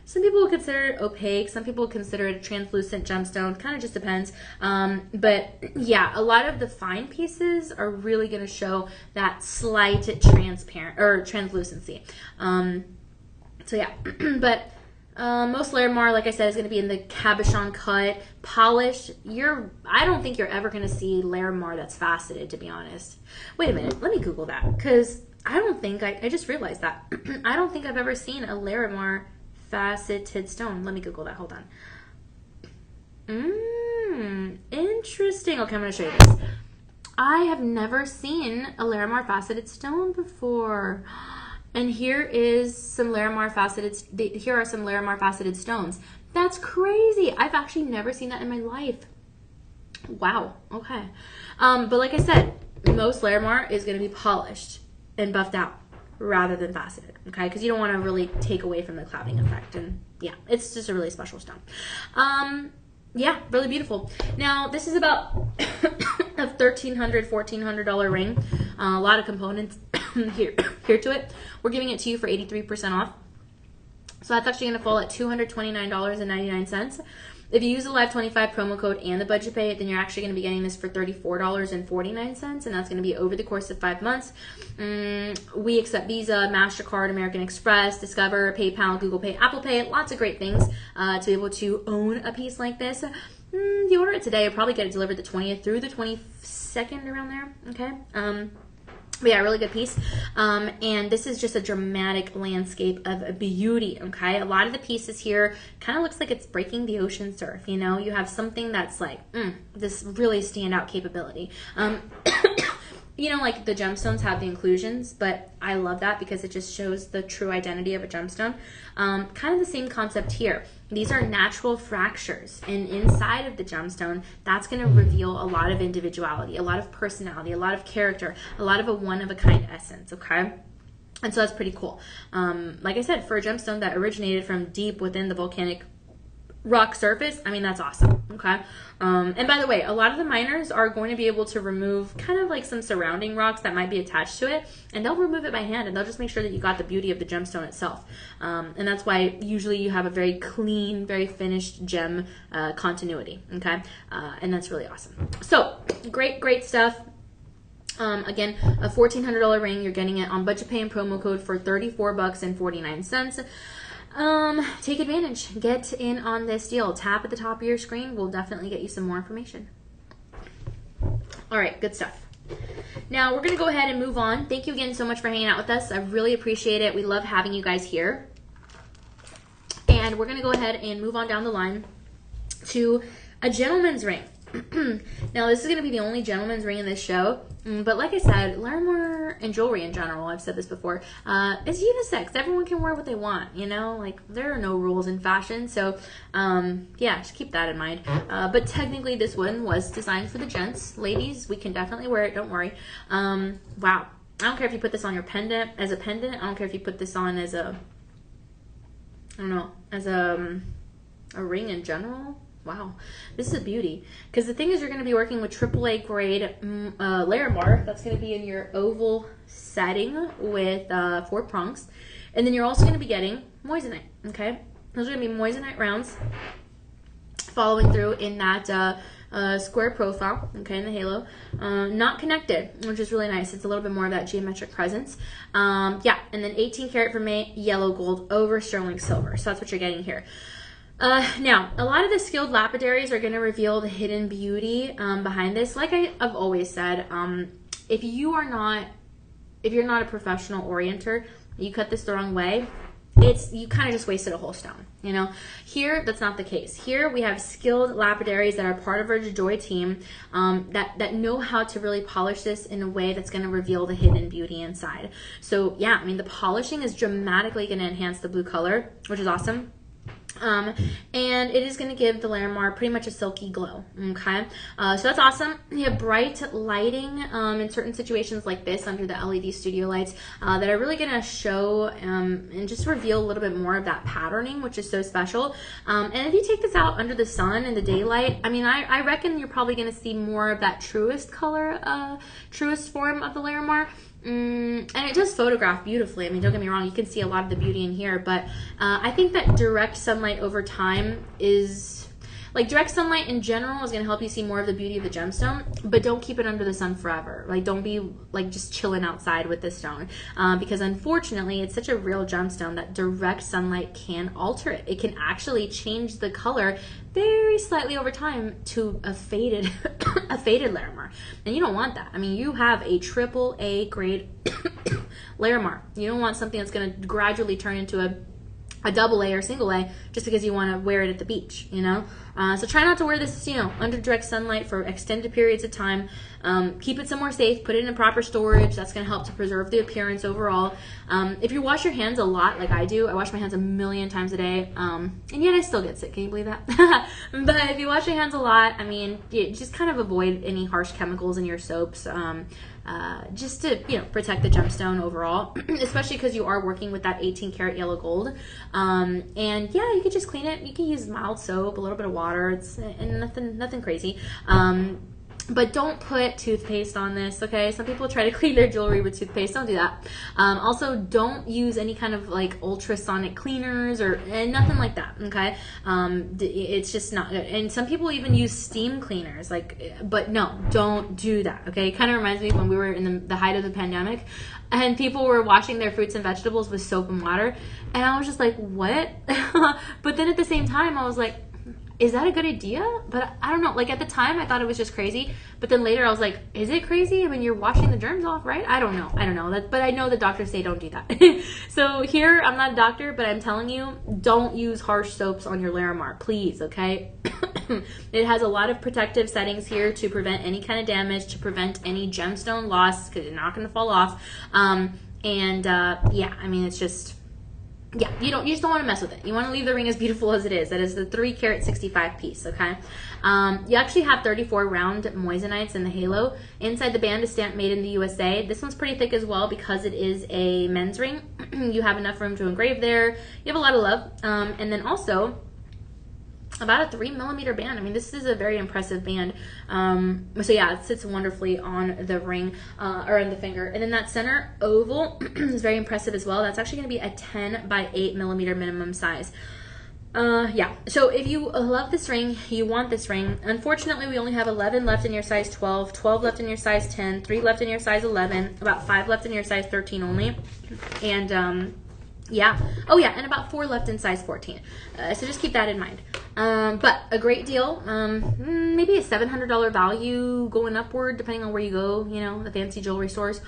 some people will consider it opaque. Some people consider it a translucent gemstone. Kind of just depends. But yeah, a lot of the fine pieces are really going to show that slight transparent or translucency. So yeah, but most Larimar, like I said, is going to be in the cabochon cut, polished. I don't think you're ever going to see Larimar that's faceted, to be honest. Wait a minute, let me Google that, because I don't think I just realized that I don't think I've ever seen a Larimar faceted stone. Let me Google that. Hold on. Interesting. Okay, I'm going to show you this. I have never seen a Larimar faceted stone before. And here is some Larimar faceted. Here are some Larimar faceted stones. That's crazy. I've actually never seen that in my life. Wow. Okay. But like I said, most Larimar is going to be polished and buffed out rather than faceted, okay? Because you don't want to really take away from the clouding effect. And yeah, it's just a really special stone. Yeah, really beautiful. Now, this is about a $1,300, $1,400 ring. A lot of components here to it. We're giving it to you for 83% off. So that's actually going to fall at $229.99. If you use the Live 25 promo code and the budget pay, then you're actually going to be getting this for $34.49, and that's going to be over the course of 5 months. We accept Visa, MasterCard, American Express, Discover, PayPal, Google Pay, Apple Pay, lots of great things to be able to own a piece like this. If you order it today, you'll probably get it delivered the 20th through the 22nd, around there, okay? But yeah, really good piece. And this is just a dramatic landscape of beauty, okay? A lot of the pieces here kind of looks like it's breaking the ocean surf, you know? You have something that's like, this really standout capability. You know, like the gemstones have the inclusions, but I love that because it just shows the true identity of a gemstone. Kind of the same concept here. These are natural fractures, and inside of the gemstone, that's going to reveal a lot of individuality, a lot of personality, a lot of character, a lot of a one-of-a-kind essence, okay? And so that's pretty cool. Like I said, for a gemstone that originated from deep within the volcanic rock surface, I mean, that's awesome, okay? And by the way, a lot of the miners are going to be able to remove kind of like some surrounding rocks that might be attached to it, and they'll remove it by hand, and they'll just make sure that you got the beauty of the gemstone itself. And that's why usually you have a very clean, very finished gem continuity, okay? And that's really awesome. So, great stuff. Again, a $1,400 ring, you're getting it on budget pay and promo code for $34.49. Take advantage. Get in on this deal. Tap at the top of your screen. We'll definitely get you some more information. All right, good stuff. Now we're going to go ahead and move on. Thank you again so much for hanging out with us. I really appreciate it. We love having you guys here. And we're going to go ahead and move on down the line to a gentleman's ring. Now, this is going to be the only gentleman's ring in this show. But like I said, Larimar and jewelry in general, I've said this before, is unisex. Everyone can wear what they want, you know? Like, there are no rules in fashion. So, yeah, just keep that in mind. But technically, this one was designed for the gents. Ladies, we can definitely wear it. Don't worry. Wow. I don't care if you put this on your pendant, as a pendant. I don't care if you put this on as a, I don't know, as a ring in general. Wow, this is a beauty. Because the thing is, you're going to be working with AAA grade Larimar. That's going to be in your oval setting with 4 prongs. And then you're also going to be getting moissanite, okay? Those are going to be moissanite rounds following through in that square profile, okay, in the halo. Not connected, which is really nice. It's a little bit more of that geometric presence. Yeah, and then 18 karat vermeil, yellow gold over sterling silver. So that's what you're getting here. Now, a lot of the skilled lapidaries are going to reveal the hidden beauty behind this. Like I've always said, if you're not a professional orienter, you cut this the wrong way, you kind of just wasted a whole stone, you know. Here, that's not the case. Here, we have skilled lapidaries that are part of our Joy team that know how to really polish this in a way that's going to reveal the hidden beauty inside. So, yeah, I mean, the polishing is dramatically going to enhance the blue color, which is awesome. And it is going to give the Larimar pretty much a silky glow, okay? So that's awesome. You have bright lighting in certain situations like this under the LED studio lights that are really going to show and just reveal a little bit more of that patterning, which is so special. And if you take this out under the sun in the daylight, I mean, I reckon you're probably going to see more of that truest color, truest form of the Larimar. And it does photograph beautifully. I mean, don't get me wrong, you can see a lot of the beauty in here, but I think that direct sunlight over time is, like, direct sunlight in general is going to help you see more of the beauty of the gemstone, but don't keep it under the sun forever. Like, don't be, like, just chilling outside with this stone, because unfortunately, it's such a real gemstone that direct sunlight can alter it. It can actually change the color very slightly over time to a faded a faded Larimar, and you don't want that. I mean, you have a AAA grade Larimar. You don't want something that's going to gradually turn into a double A or single A just because you want to wear it at the beach, you know? So try not to wear this, you know, under direct sunlight for extended periods of time. Keep it somewhere safe. Put it in a proper storage. That's going to help to preserve the appearance overall. If you wash your hands a lot, like I do, I wash my hands a million times a day, and yet I still get sick. Can you believe that? But if you wash your hands a lot, I mean, you just kind of avoid any harsh chemicals in your soaps. Just to, you know, protect the gemstone overall, especially because you are working with that 18 karat yellow gold. And yeah, you could just clean it. You can use mild soap, a little bit of water. And nothing crazy. But don't put toothpaste on this, okay? Some people try to clean their jewelry with toothpaste. Don't do that. Also, don't use any kind of, like, ultrasonic cleaners and nothing like that, okay? It's just not good. And some people even use steam cleaners, like, but no, don't do that, okay? It kind of reminds me of when we were in the height of the pandemic and people were washing their fruits and vegetables with soap and water. And I was just like, what? But then at the same time, I was like, is that a good idea? But I don't know. Like, at the time, I thought it was just crazy. But then later, I was like, is it crazy? I mean, you're washing the germs off, right? I don't know. But I know the doctors say don't do that. So here, I'm not a doctor, but I'm telling you, don't use harsh soaps on your Larimar, please, okay? It has a lot of protective settings here to prevent any kind of damage, to prevent any gemstone loss, because it's not going to fall off. Yeah, I mean, it's just... Yeah, you just don't want to mess with it. You want to leave the ring as beautiful as it is. That is the 3 karat 65 piece, okay? You actually have 34 round moissanites in the halo. Inside the band is stamped made in the USA. This one's pretty thick as well because it is a men's ring. You have enough room to engrave there. You have a lot of love. And then also, about a 3mm band. I mean, this is a very impressive band. So yeah, it sits wonderfully on the ring, or on the finger. And then that center oval is very impressive as well. That's actually going to be a 10 by 8mm minimum size. Yeah, so if you love this ring, you want this ring. Unfortunately, we only have 11 left in your size 12, 12 left in your size 10, 3 left in your size 11, about 5 left in your size 13 only. And Yeah. Oh, yeah. And about 4 left in size 14. So just keep that in mind. But a great deal. Maybe a $700 value going upward, depending on where you go, you know, the fancy jewelry stores.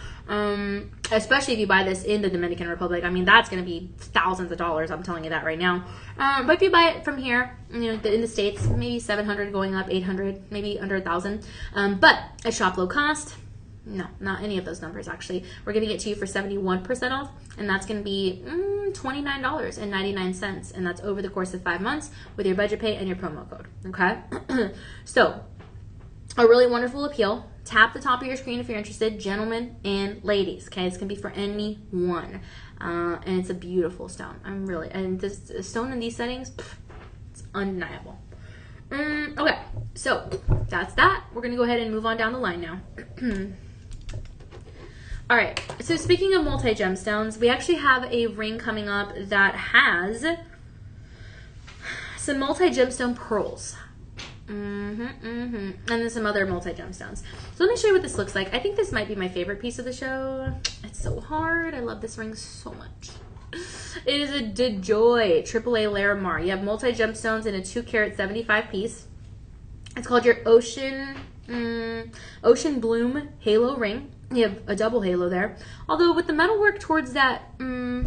Especially if you buy this in the Dominican Republic. I mean, that's going to be thousands of dollars. I'm telling you that right now. But if you buy it from here, you know, in the States, maybe 700 going up, 800, maybe under 1,000. But at shop low cost, no, not any of those numbers, actually. We're giving it to you for 71% off, and that's going to be $29.99, and that's over the course of 5 months with your budget pay and your promo code, okay? So, a really wonderful appeal. Tap the top of your screen if you're interested, gentlemen and ladies, okay? It's going to be for anyone, and it's a beautiful stone. And this stone in these settings, it's undeniable. Okay, so that's that. We're going to go ahead and move on down the line now. All right, so speaking of multi-gemstones, we actually have a ring coming up that has some multi-gemstone pearls. And then some other multi-gemstones. So let me show you what this looks like. I think this might be my favorite piece of the show. It's so hard. I love this ring so much. It is a DeJoy AAA Larimar. You have multi-gemstones in a 2-carat 75 piece. It's called your Ocean Bloom Halo Ring. You have a double halo there. Although with the metalwork towards that, towards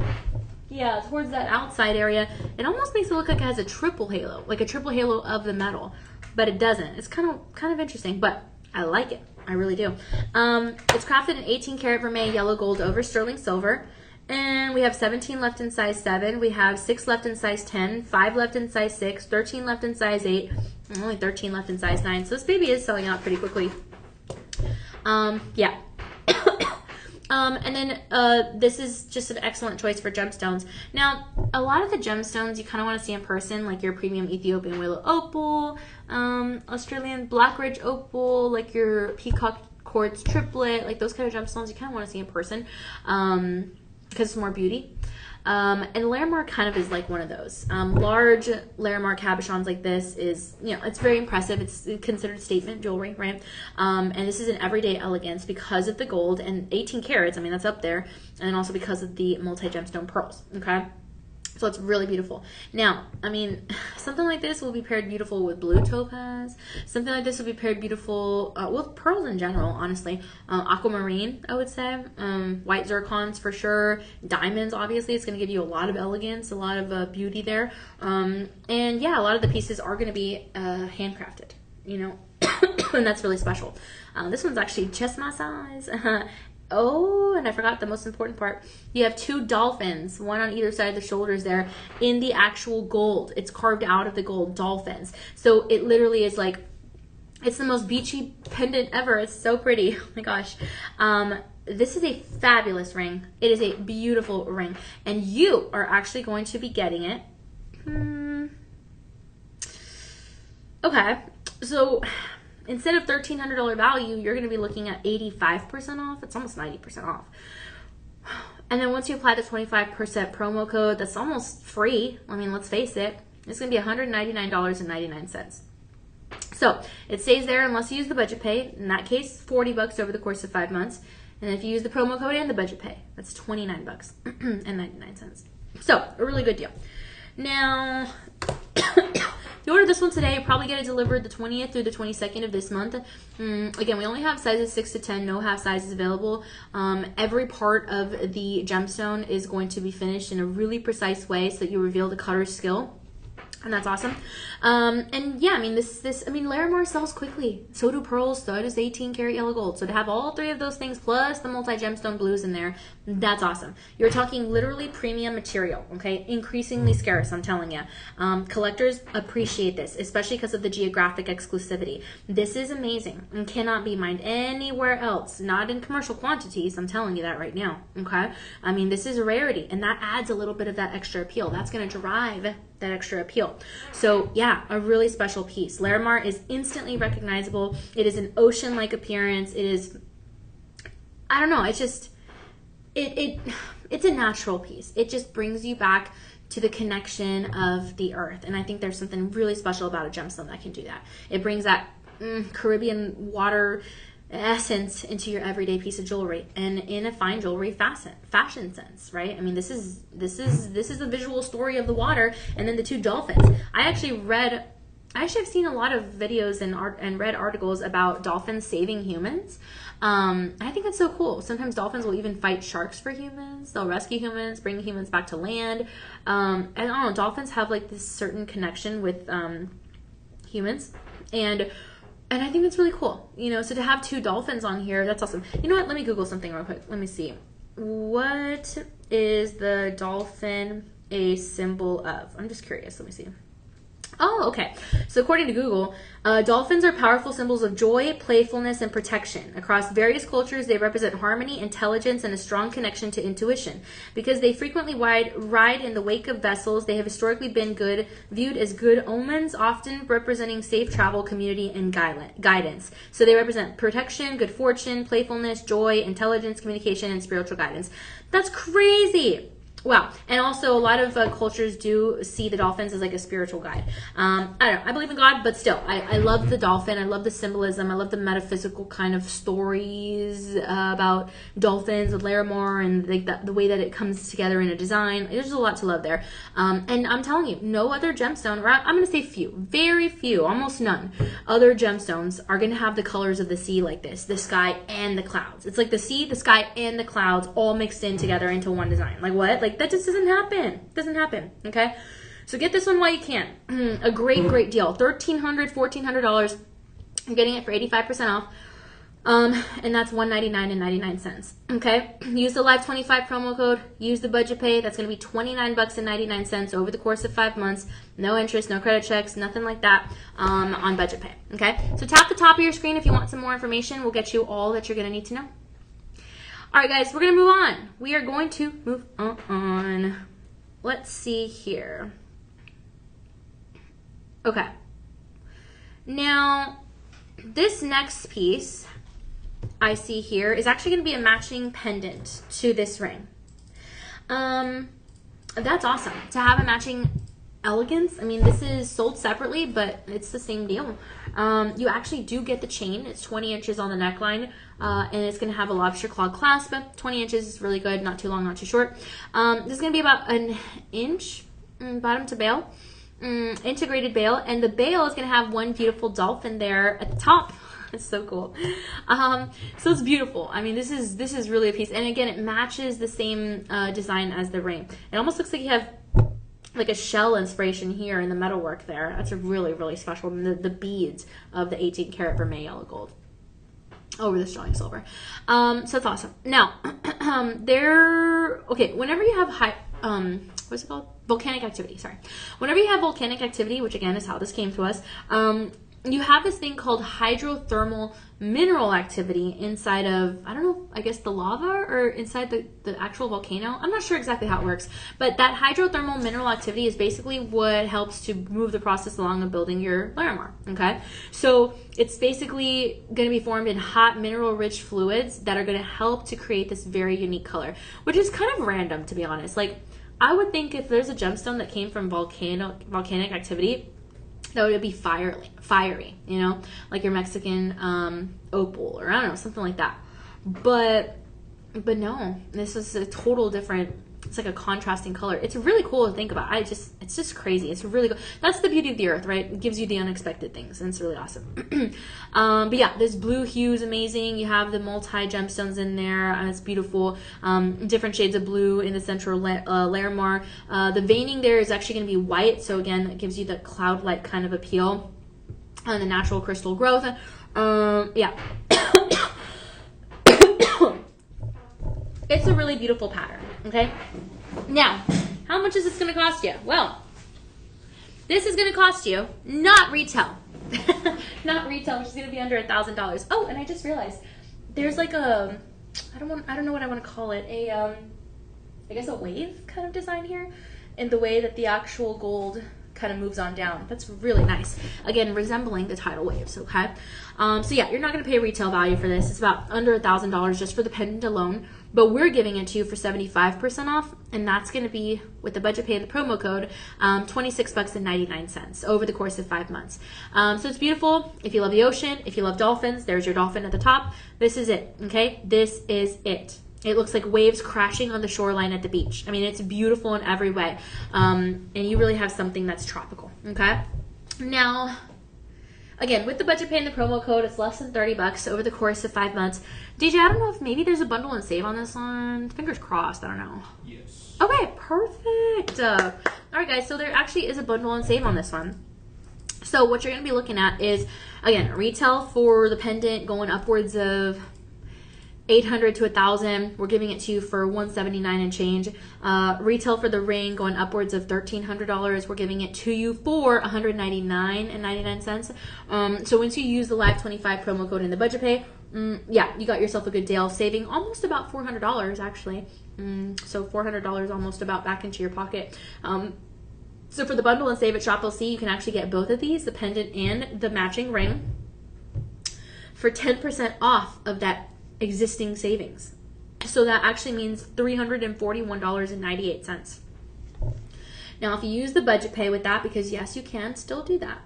that outside area, it almost makes it look like it has a triple halo, like a triple halo of the metal, but it doesn't. It's kind of interesting, but I like it. I really do. It's crafted in 18 karat vermeil yellow gold over sterling silver. And we have 17 left in size 7. We have 6 left in size 10, 5 left in size 6, 13 left in size 8, and only 13 left in size 9. So this baby is selling out pretty quickly. Yeah. And then this is just an excellent choice for gemstones. Now, a lot of the gemstones you kind of want to see in person, like your premium Ethiopian willow opal, Australian black ridge opal, like your peacock quartz triplet, like those kind of gemstones you kind of want to see in person. Because it's more beauty. And Larimar kind of is like one of those. Large Larimar cabochons like this is, you know, it's very impressive. It's considered statement jewelry, right? And this is an everyday elegance because of the gold and 18 carats. I mean, that's up there. And also because of the multi-gemstone pearls, okay? So it's really beautiful. Now, I mean, something like this will be paired beautiful with blue topaz. Something like this will be paired beautiful with pearls in general, honestly. Aquamarine, I would say. White zircons for sure. Diamonds, obviously. It's going to give you a lot of elegance, a lot of beauty there. And yeah, a lot of the pieces are going to be handcrafted, you know. And that's really special. This one's actually just my size. Oh, and I forgot the most important part. You have 2 dolphins, one on either side of the shoulders there, in the actual gold. It's carved out of the gold, dolphins. So it literally is like, it's the most beachy pendant ever. It's so pretty. Oh my gosh. This is a fabulous ring. It is a beautiful ring. And you are actually going to be getting it. Okay. So instead of $1,300 value, you're going to be looking at 85% off. It's almost 90% off. And then once you apply the 25% promo code, that's almost free. I mean, let's face it. It's going to be $199.99. So it stays there unless you use the budget pay. In that case, $40 over the course of 5 months. And if you use the promo code and the budget pay, that's $29.99. So a really good deal. Now, if you order this one today, you'll probably get it delivered the 20th through the 22nd of this month. Again, we only have sizes 6 to 10, no half sizes available. Every part of the gemstone is going to be finished in a really precise way so that you reveal the cutter's skill. And that's awesome. And yeah, I mean, Larimar sells quickly. So do pearls, so does 18 karat yellow gold. So to have all 3 of those things plus the multi-gemstone blues in there, that's awesome. You're talking literally premium material, okay? Increasingly scarce, I'm telling you. Collectors appreciate this, especially because of the geographic exclusivity. This is amazing and cannot be mined anywhere else, not in commercial quantities. I'm telling you that right now, okay? I mean, this is a rarity, and that adds a little bit of that extra appeal. That's going to drive that extra appeal. So yeah, a really special piece. Larimar is instantly recognizable. It is an ocean-like appearance. It is, I don't know, it's just, it's a natural piece. It just brings you back to the connection of the earth. And I think there's something really special about a gemstone that can do that. It brings that Caribbean water essence into your everyday piece of jewelry, and in a fine jewelry fashion sense, right? I mean, this is the visual story of the water, and then the two dolphins. I've seen a lot of videos and read articles about dolphins saving humans. I think that's so cool. Sometimes dolphins will even fight sharks for humans. They'll rescue humans, bring humans back to land. And I don't know, dolphins have like this certain connection with humans, and I think that's really cool. You know, so to have two dolphins on here, that's awesome. You know what? Let me Google something real quick. Let me see. What is the dolphin a symbol of? I'm just curious. Let me see. Oh, okay. So according to Google, dolphins are powerful symbols of joy, playfulness, and protection. Across various cultures, they represent harmony, intelligence, and a strong connection to intuition. Because they frequently ride in the wake of vessels, they have historically been viewed as good omens, often representing safe travel, community, and guidance. So they represent protection, good fortune, playfulness, joy, intelligence, communication, and spiritual guidance. That's crazy. Wow. And also a lot of cultures do see the dolphins as like a spiritual guide. I don't know. I believe in God, but still, I love the dolphin. I love the symbolism. I love the metaphysical kind of stories about dolphins with Larimar, and like the way that it comes together in a design. There's a lot to love there. And I'm telling you, no other gemstone, or I'm going to say few, very few, almost none, other gemstones are going to have the colors of the sea like this, the sky and the clouds. It's like the sea, the sky, and the clouds all mixed in together into one design. Like what? Like that just doesn't happen. Doesn't happen. Okay. So get this one while you can. A great deal. $1,300, $1,400. I'm getting it for 85% off. And that's $199.99. Okay. Use the Live 25 promo code. Use the budget pay. That's going to be $29.99 over the course of 5 months. No interest, no credit checks, nothing like that. On budget pay. Okay. So tap the top of your screen if you want some more information. We'll get you all that you're going to need to know. All right, guys, we're going to move on. We are going to move on. Let's see here. Okay. Now, this next piece I see here is actually going to be a matching pendant to this ring. That's awesome. To have a matching elegance. I mean, this is sold separately, but it's the same deal. You actually do get the chain. It's 20 inches on the neckline, and it's going to have a lobster claw clasp. 20 inches is really good, not too long, not too short. This is going to be about an inch bottom to bail, integrated bail, and the bail is going to have one beautiful dolphin there at the top. It's so cool. So it's beautiful. I mean, this is really a piece, and again, it matches the same design as the ring. It almost looks like you have like a shell inspiration here in the metalwork there. That's a really special. The beads of the 18 karat vermeil yellow gold over the sterling silver. So it's awesome. Now, whenever you have what's it called? Volcanic activity, sorry. Whenever you have volcanic activity, which again is how this came to us, you have this thing called hydrothermal mineral activity inside of, I don't know, I guess the lava or inside the actual volcano. I'm not sure exactly how it works, but that hydrothermal mineral activity is basically what helps to move the process along of building your Larimar, okay? So it's basically going to be formed in hot mineral-rich fluids that are going to help to create this very unique color, which is kind of random, to be honest. Like, I would think if there's a gemstone that came from volcanic activity, that would be fiery, you know, like your Mexican opal, or I don't know, something like that. But no, this is a total different. It's like a contrasting color. It's really cool to think about. It's just crazy. It's really cool. That's the beauty of the earth, right? It gives you the unexpected things, and it's really awesome. But yeah, this blue hue is amazing. You have the multi gemstones in there, and it's beautiful. Different shades of blue in the central Larimar. The veining there is actually going to be white, so again, that gives you the cloud-like kind of appeal, and the natural crystal growth. Yeah. It's a really beautiful pattern, okay? Now, how much is this going to cost you? Well, this is going to cost you, not retail, not retail, which is going to be under $1,000. Oh, and I just realized there's like a, I don't know what I want to call it, I guess a wave kind of design here, in the way that the actual gold kind of moves on down. That's really nice. Again, resembling the tidal waves, okay? So yeah, you're not going to pay retail value for this. It's about under $1,000 just for the pendant alone. but we're giving it to you for 75% off, and that's going to be with the budget pay and the promo code, $26.99 over the course of 5 months. So it's beautiful. If you love the ocean, if you love dolphins, there's your dolphin at the top. This is it, okay? This is it. It looks like waves crashing on the shoreline at the beach. I mean, it's beautiful in every way, and you really have something that's tropical, okay? Now, again, with the budget pay and the promo code, it's less than $30 over the course of 5 months. DJ, I don't know if maybe there's a bundle and save on this one. Fingers crossed. I don't know. Yes. Okay, perfect. All right, guys. So there actually is a bundle and save on this one. So what you're going to be looking at is, again, retail for the pendant going upwards of $800 to $1,000. We're giving it to you for $179 and change. Retail for the ring going upwards of $1,300. We're giving it to you for $199.99. So once you use the Live 25 promo code in the budget pay, yeah, you got yourself a good deal, saving almost about $400 actually. So $400 almost about back into your pocket. So for the bundle and save at Shop LC, you can actually get both of these, the pendant and the matching ring, for 10% off of that existing savings. So that actually means $341.98. Now, if you use the budget pay with that, because yes, you can still do that,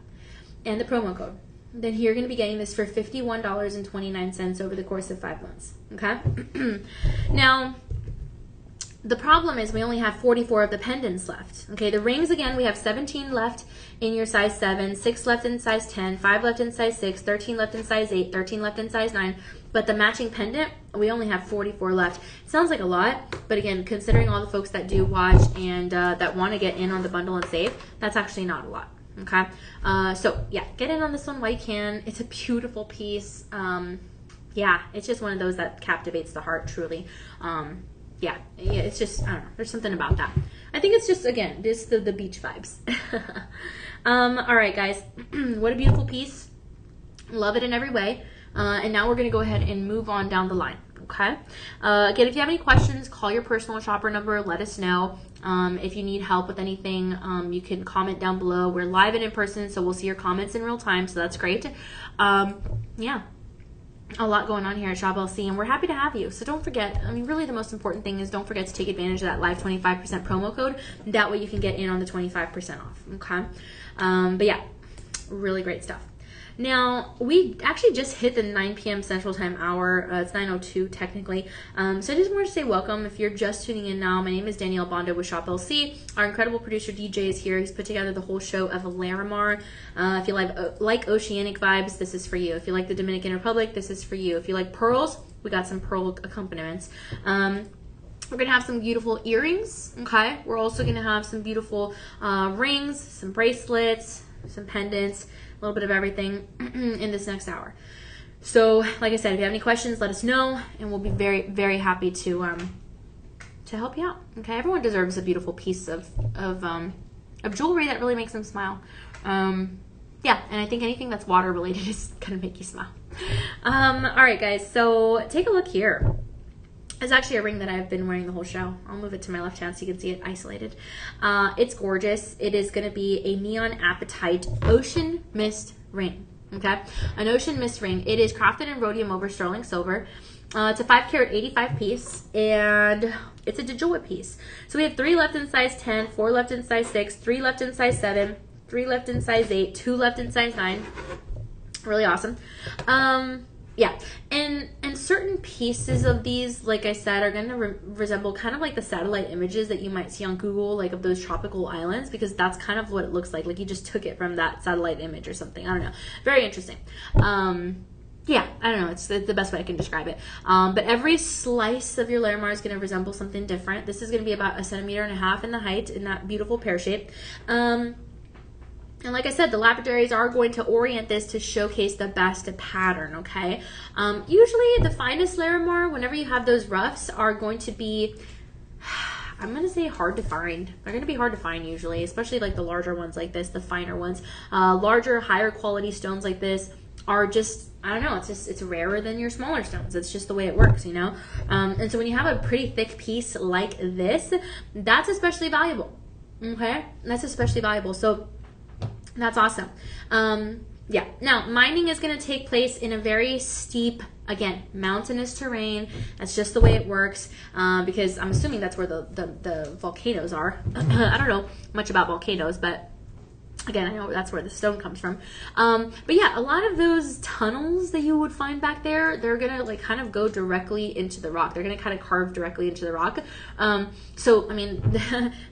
and the promo code, then you're going to be getting this for $51.29 over the course of 5 months. Okay? Now, the problem is we only have 44 of the pendants left. Okay, the rings, again, we have 17 left in your size 7, 6 left in size 10, 5 left in size 6, 13 left in size 8, 13 left in size 9. But the matching pendant, we only have 44 left. It sounds like a lot, but again, considering all the folks that do watch and that want to get in on the bundle and save, that's actually not a lot. Okay, so yeah, get in on this one while you can. It's a beautiful piece. Yeah, it's just one of those that captivates the heart, truly. Yeah, it's just, I don't know, there's something about that. I think it's just, again, just the beach vibes. All right, guys, what a beautiful piece. Love it in every way. And now we're going to go ahead and move on down the line, okay? Again, if you have any questions, call your personal shopper number. Let us know. If you need help with anything, you can comment down below. We're live and in person, so we'll see your comments in real time, so that's great. Yeah. A lot going on here at Shop LC, and we're happy to have you. So don't forget, I mean, really the most important thing is don't forget to take advantage of that Live 25% promo code. That way you can get in on the 25% off, okay? But yeah, really great stuff. Now, we actually just hit the 9 p.m. Central Time hour. It's 9:02 technically. So I just wanted to say welcome. If you're just tuning in now, my name is Danielle Banda with Shop LC. Our incredible producer DJ is here. He's put together the whole show of Larimar. If you like oceanic vibes, this is for you. If you like the Dominican Republic, this is for you. If you like pearls, we got some pearl accompaniments. We're going to have some beautiful earrings, okay? We're also going to have some beautiful rings, some bracelets, some pendants, a little bit of everything in this next hour. So, like I said, if you have any questions, let us know, and we'll be very, very happy to help you out. Okay, everyone deserves a beautiful piece of jewelry that really makes them smile. Yeah, and I think anything that's water related is gonna make you smile. All right, guys. So take a look here. It's actually a ring that I've been wearing the whole show. I'll move it to my left hand so you can see it isolated. It's gorgeous. It is going to be a Neon Apatite Ocean Mist ring. Okay? An Ocean Mist ring. It is crafted in rhodium over sterling silver. It's a 5-carat 85 piece, and it's a DeJoy piece. So we have 3 left in size 10, 4 left in size 6, 3 left in size 7, 3 left in size 8, 2 left in size 9. Really awesome. Yeah, and certain pieces of these, like I said, are going to resemble kind of like the satellite images that you might see on Google, like of those tropical islands, because that's kind of what it looks like you just took it from that satellite image or something. I don't know. Very interesting. Yeah, I don't know. It's the best way I can describe it. But every slice of your Larimar is going to resemble something different. This is going to be about 1.5 centimeters in the height in that beautiful pear shape. And like I said, the lapidaries are going to orient this to showcase the best pattern, okay? Usually the finest Larimar, whenever you have those roughs, are going to be, I'm going to say hard to find. They're going to be hard to find usually, especially like the larger ones like this, the finer ones. Larger, higher quality stones like this are just, I don't know, it's rarer than your smaller stones. It's just the way it works, you know? And so when you have a pretty thick piece like this, that's especially valuable, okay? That's especially valuable. So that's awesome. yeah. Now, mining is going to take place in a very steep, again, mountainous terrain. That's just the way it works, because I'm assuming that's where the volcanoes are. I don't know much about volcanoes, but again, I know that's where the stone comes from. But yeah, a lot of those tunnels that you would find back there, they're gonna like kind of go directly into the rock. They're gonna kind of carve directly into the rock. So I mean,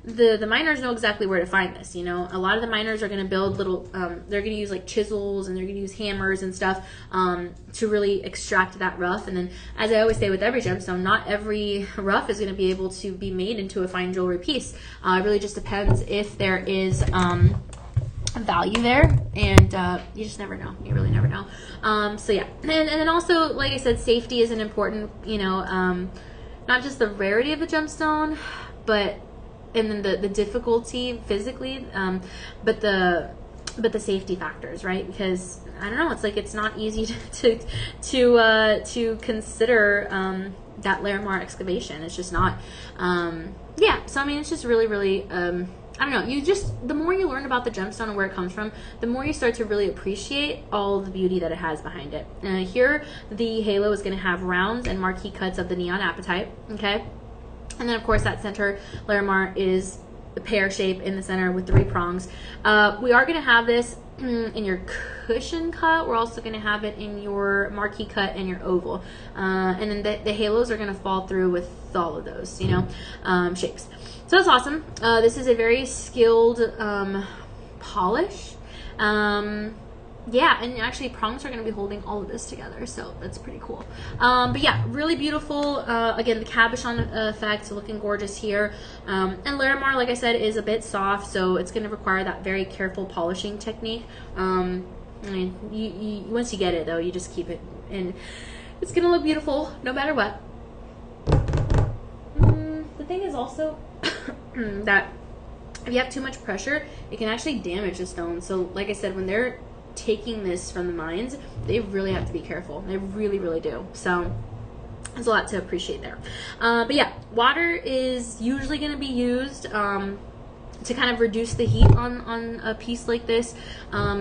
the miners know exactly where to find this. You know, a lot of the miners are gonna build little. They're gonna use like chisels and they're gonna use hammers and stuff to really extract that rough. And then, as I always say with every gemstone, not every rough is gonna be able to be made into a fine jewelry piece. It really just depends if there is value there, and you just never know. You really never know. So yeah, and then also, like I said, safety is an important, you know, not just the rarity of the gemstone, but and then the difficulty physically, but the safety factors, right? Because I don't know, it's like it's not easy to consider that Larimar excavation. It's just not. Yeah, so I mean, it's just really I don't know, the more you learn about the gemstone and where it comes from, the more you start to really appreciate all the beauty that it has behind it. Here, the halo is going to have rounds and marquee cuts of the neon apatite, okay? And then, of course, that center Larimar is the pear shape in the center with 3 prongs. We are going to have this in your cushion cut. We're also going to have it in your marquee cut and your oval. And then the halos are going to fall through with all of those, you know, shapes. So that's awesome. This is a very skilled polish. Yeah, and actually prongs are going to be holding all of this together, so that's pretty cool. But yeah, really beautiful. Again, the cabochon effect looking gorgeous here. And Larimar, like I said, is a bit soft, so it's going to require that very careful polishing technique. I mean, once you get it, though, you just keep it, and it's going to look beautiful no matter what. The thing is also that if you have too much pressure, it can actually damage the stone. So like I said, when they're taking this from the mines, they really have to be careful. They really do. So there's a lot to appreciate there. But yeah, water is usually going to be used to kind of reduce the heat on a piece like this,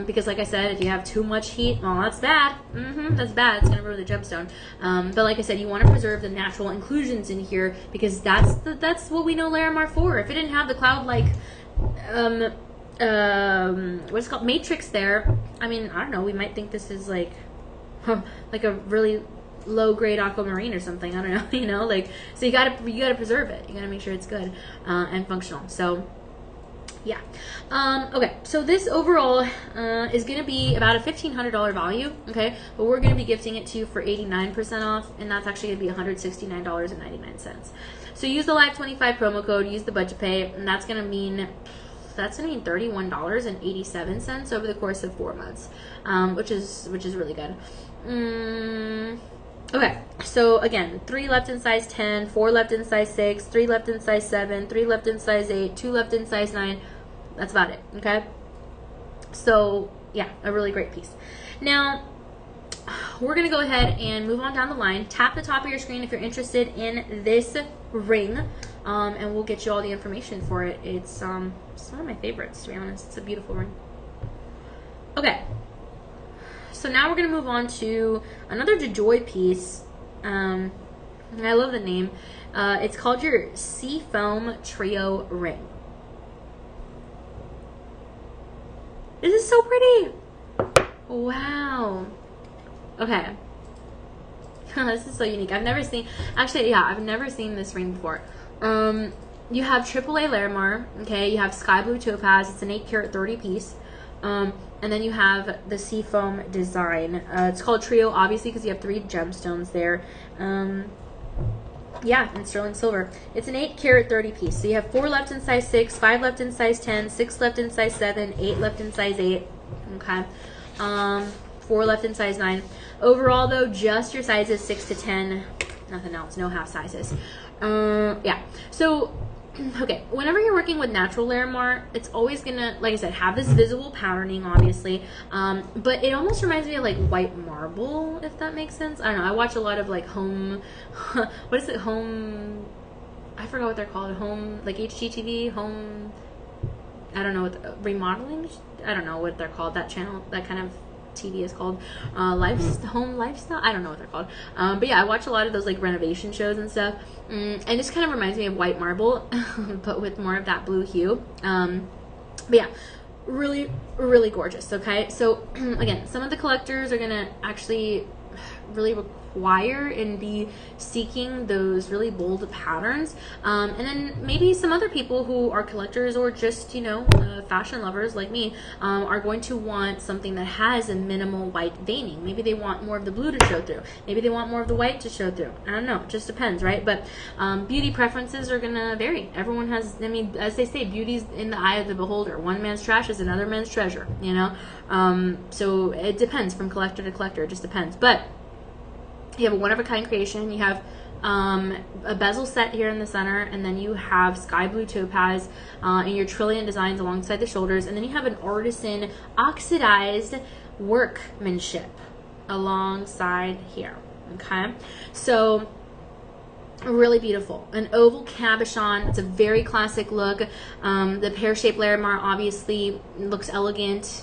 because like I said, if you have too much heat, well, that's bad. That's bad. It's going to ruin the gemstone. But like I said, you want to preserve the natural inclusions in here, because that's what we know Larimar for. If it didn't have the cloud-like what's it called, matrix there, I mean, I don't know, we might think this is like a really low-grade aquamarine or something. I don't know, you know, like, so you gotta preserve it. You gotta make sure it's good and functional. So yeah. Okay, so this overall is going to be about a $1,500 value, okay? But we're going to be gifting it to you for 89% off, and that's actually going to be $169.99. So use the Live25 promo code, use the budget pay, and that's going to mean $31.87 over the course of 4 months, which is really good. Okay, so again, 3 left in size 10, 4 left in size 6, 3 left in size 7, 3 left in size 8, 2 left in size 9. That's about it, okay? So, yeah, a really great piece. Now, we're going to go ahead and move on down the line. Tap the top of your screen if you're interested in this ring, and we'll get you all the information for it. It's one of my favorites, to be honest. It's a beautiful ring. Okay. So now we're going to move on to another DeJoy piece. I love the name. It's called your Seafoam Trio Ring. This is so pretty. Wow. Okay. This is so unique. I've never seen this ring before. You have AAA Larimar, okay? You have Sky Blue Topaz. It's an 8-carat 30 piece. And then you have the Seafoam design. It's called Trio, obviously, because you have 3 gemstones there. Yeah, and sterling silver. It's an 8-carat 30 piece. So you have 4 left in size 6, 5 left in size 10, 6 left in size 7, 8 left in size 8. Okay. 4 left in size 9. Overall, though, just your sizes 6 to 10. Nothing else. No half sizes. Yeah. So, okay, whenever you're working with natural Larimar, it's always gonna, like I said, have this visible patterning, obviously, but it almost reminds me of like white marble, if that makes sense. I don't know. I watch a lot of like home, what is it? Home, I forgot what they're called. Home, like HGTV, home. I don't know what remodeling. I don't know what they're called. That channel, that kind of TV is called, home lifestyle. I don't know what they're called. But yeah, I watch a lot of those like renovation shows and stuff. And it just kind of reminds me of white marble, but with more of that blue hue. But yeah, really, really gorgeous. Okay, so again, some of the collectors are gonna actually really require and be seeking those really bold patterns, and then maybe some other people who are collectors or just, you know, fashion lovers like me, are going to want something that has a minimal white veining. Maybe they want more of the blue to show through, maybe they want more of the white to show through. I don't know, it just depends, right? But beauty preferences are gonna vary. Everyone has, I mean, as they say, beauty's in the eye of the beholder. One man's trash is another man's treasure, you know. So it depends from collector to collector, it just depends. But you have a one-of-a-kind creation. You have a bezel set here in the center, and then you have sky blue topaz in your trillion designs alongside the shoulders, and then you have an artisan oxidized workmanship alongside here. Okay, so really beautiful. An oval cabochon. It's a very classic look. The pear-shaped Larimar obviously looks elegant.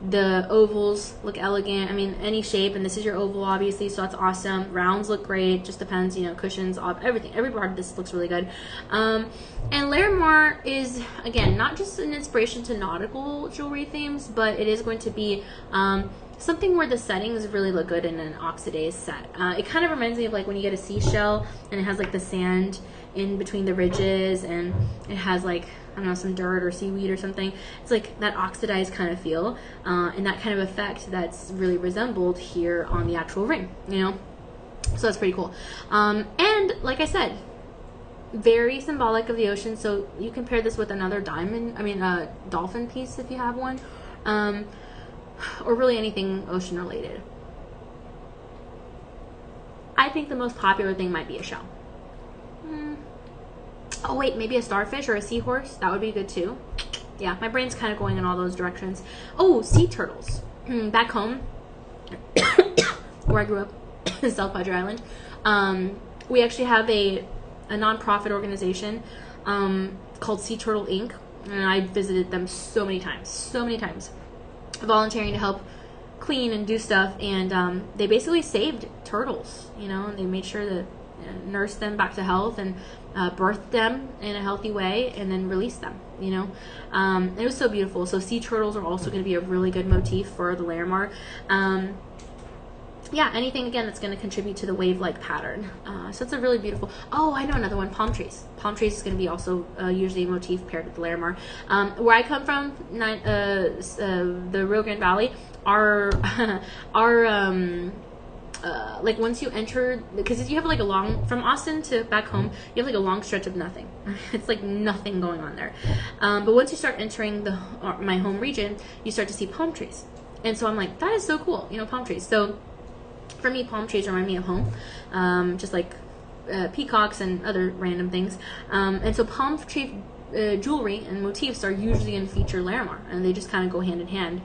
The ovals look elegant. I mean, any shape, and this is your oval, obviously, so that's awesome. Rounds look great. Just depends, you know, cushions, everything. Every part of this looks really good. And Larimar is, again, not just an inspiration to nautical jewelry themes, but it is going to be something where the settings really look good in an oxidized set. It kind of reminds me of like when you get a seashell and it has like the sand in between the ridges, and it has like, I don't know, some dirt or seaweed or something. It's like that oxidized kind of feel, and that kind of effect that's really resembled here on the actual ring, you know? So that's pretty cool. And like I said, very symbolic of the ocean. So you can pair this with another dolphin piece if you have one, or really anything ocean related. I think the most popular thing might be a shell. Oh wait, maybe a starfish or a seahorse. That would be good too. Yeah, my brain's kind of going in all those directions. Oh, sea turtles. Back home, where I grew up, in South Padre Island, we actually have a non-profit organization called Sea Turtle Inc. And I visited them so many times, volunteering to help clean and do stuff. And they basically saved turtles, you know, and they made sure to nurse them back to health and birthed them in a healthy way and then released them, you know. It was so beautiful. So sea turtles are also going to be a really good motif for the Larimar. Yeah, anything again that's going to contribute to the wave-like pattern. So it's a really beautiful. Oh, I know another one. Palm trees. Palm trees is going to be also usually a motif paired with the Larimar. Where I come from, the Rio Grande Valley, like once you enter, because you have like a long, from Austin to back home, you have like a long stretch of nothing. It's like nothing going on there. But once you start entering my home region, you start to see palm trees. And so I'm like, that is so cool, you know, palm trees. So for me, palm trees remind me of home, just like peacocks and other random things. And so palm tree jewelry and motifs are usually going to feature Larimar, and they just kind of go hand in hand.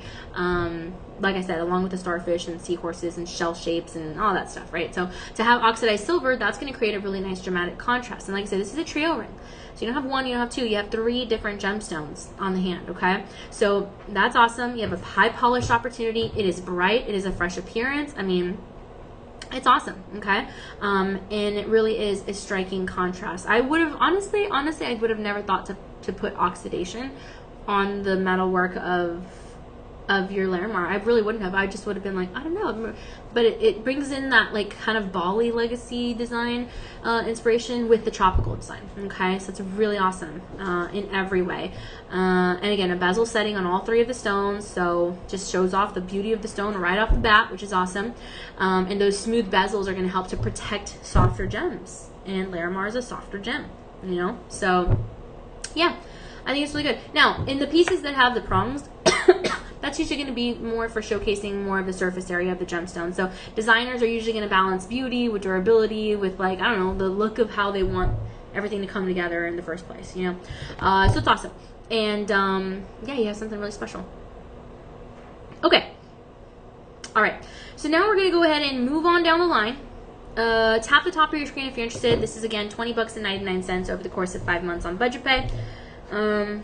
Like I said, along with the starfish and seahorses and shell shapes and all that stuff, right? So to have oxidized silver, that's going to create a really nice dramatic contrast. And like I said, this is a trio ring. So you don't have one, you don't have two, you have 3 different gemstones on the hand, okay? So that's awesome. You have a high polished opportunity. It is bright. It is a fresh appearance. I mean, it's awesome, okay? And it really is a striking contrast. I would have, honestly, I would have never thought to put oxidation on the metalwork of your Larimar. I really wouldn't have. I just would have been like, I don't know. But it brings in that like kind of Bali legacy design inspiration with the tropical design, okay? So it's really awesome in every way. And again, a bezel setting on all 3 of the stones, so just shows off the beauty of the stone right off the bat, which is awesome. And those smooth bezels are going to help to protect softer gems, and Larimar is a softer gem, you know? So yeah, I think it's really good. Now, in the pieces that have the prongs, that's usually going to be more for showcasing more of the surface area of the gemstone. So designers are usually going to balance beauty with durability, with like, I don't know, the look of how they want everything to come together in the first place, you know? So it's awesome. And yeah, you have something really special. Okay. All right. So now we're going to go ahead and move on down the line. Tap the top of your screen if you're interested. This is, again, $20.99 over the course of 5 months on budget pay. And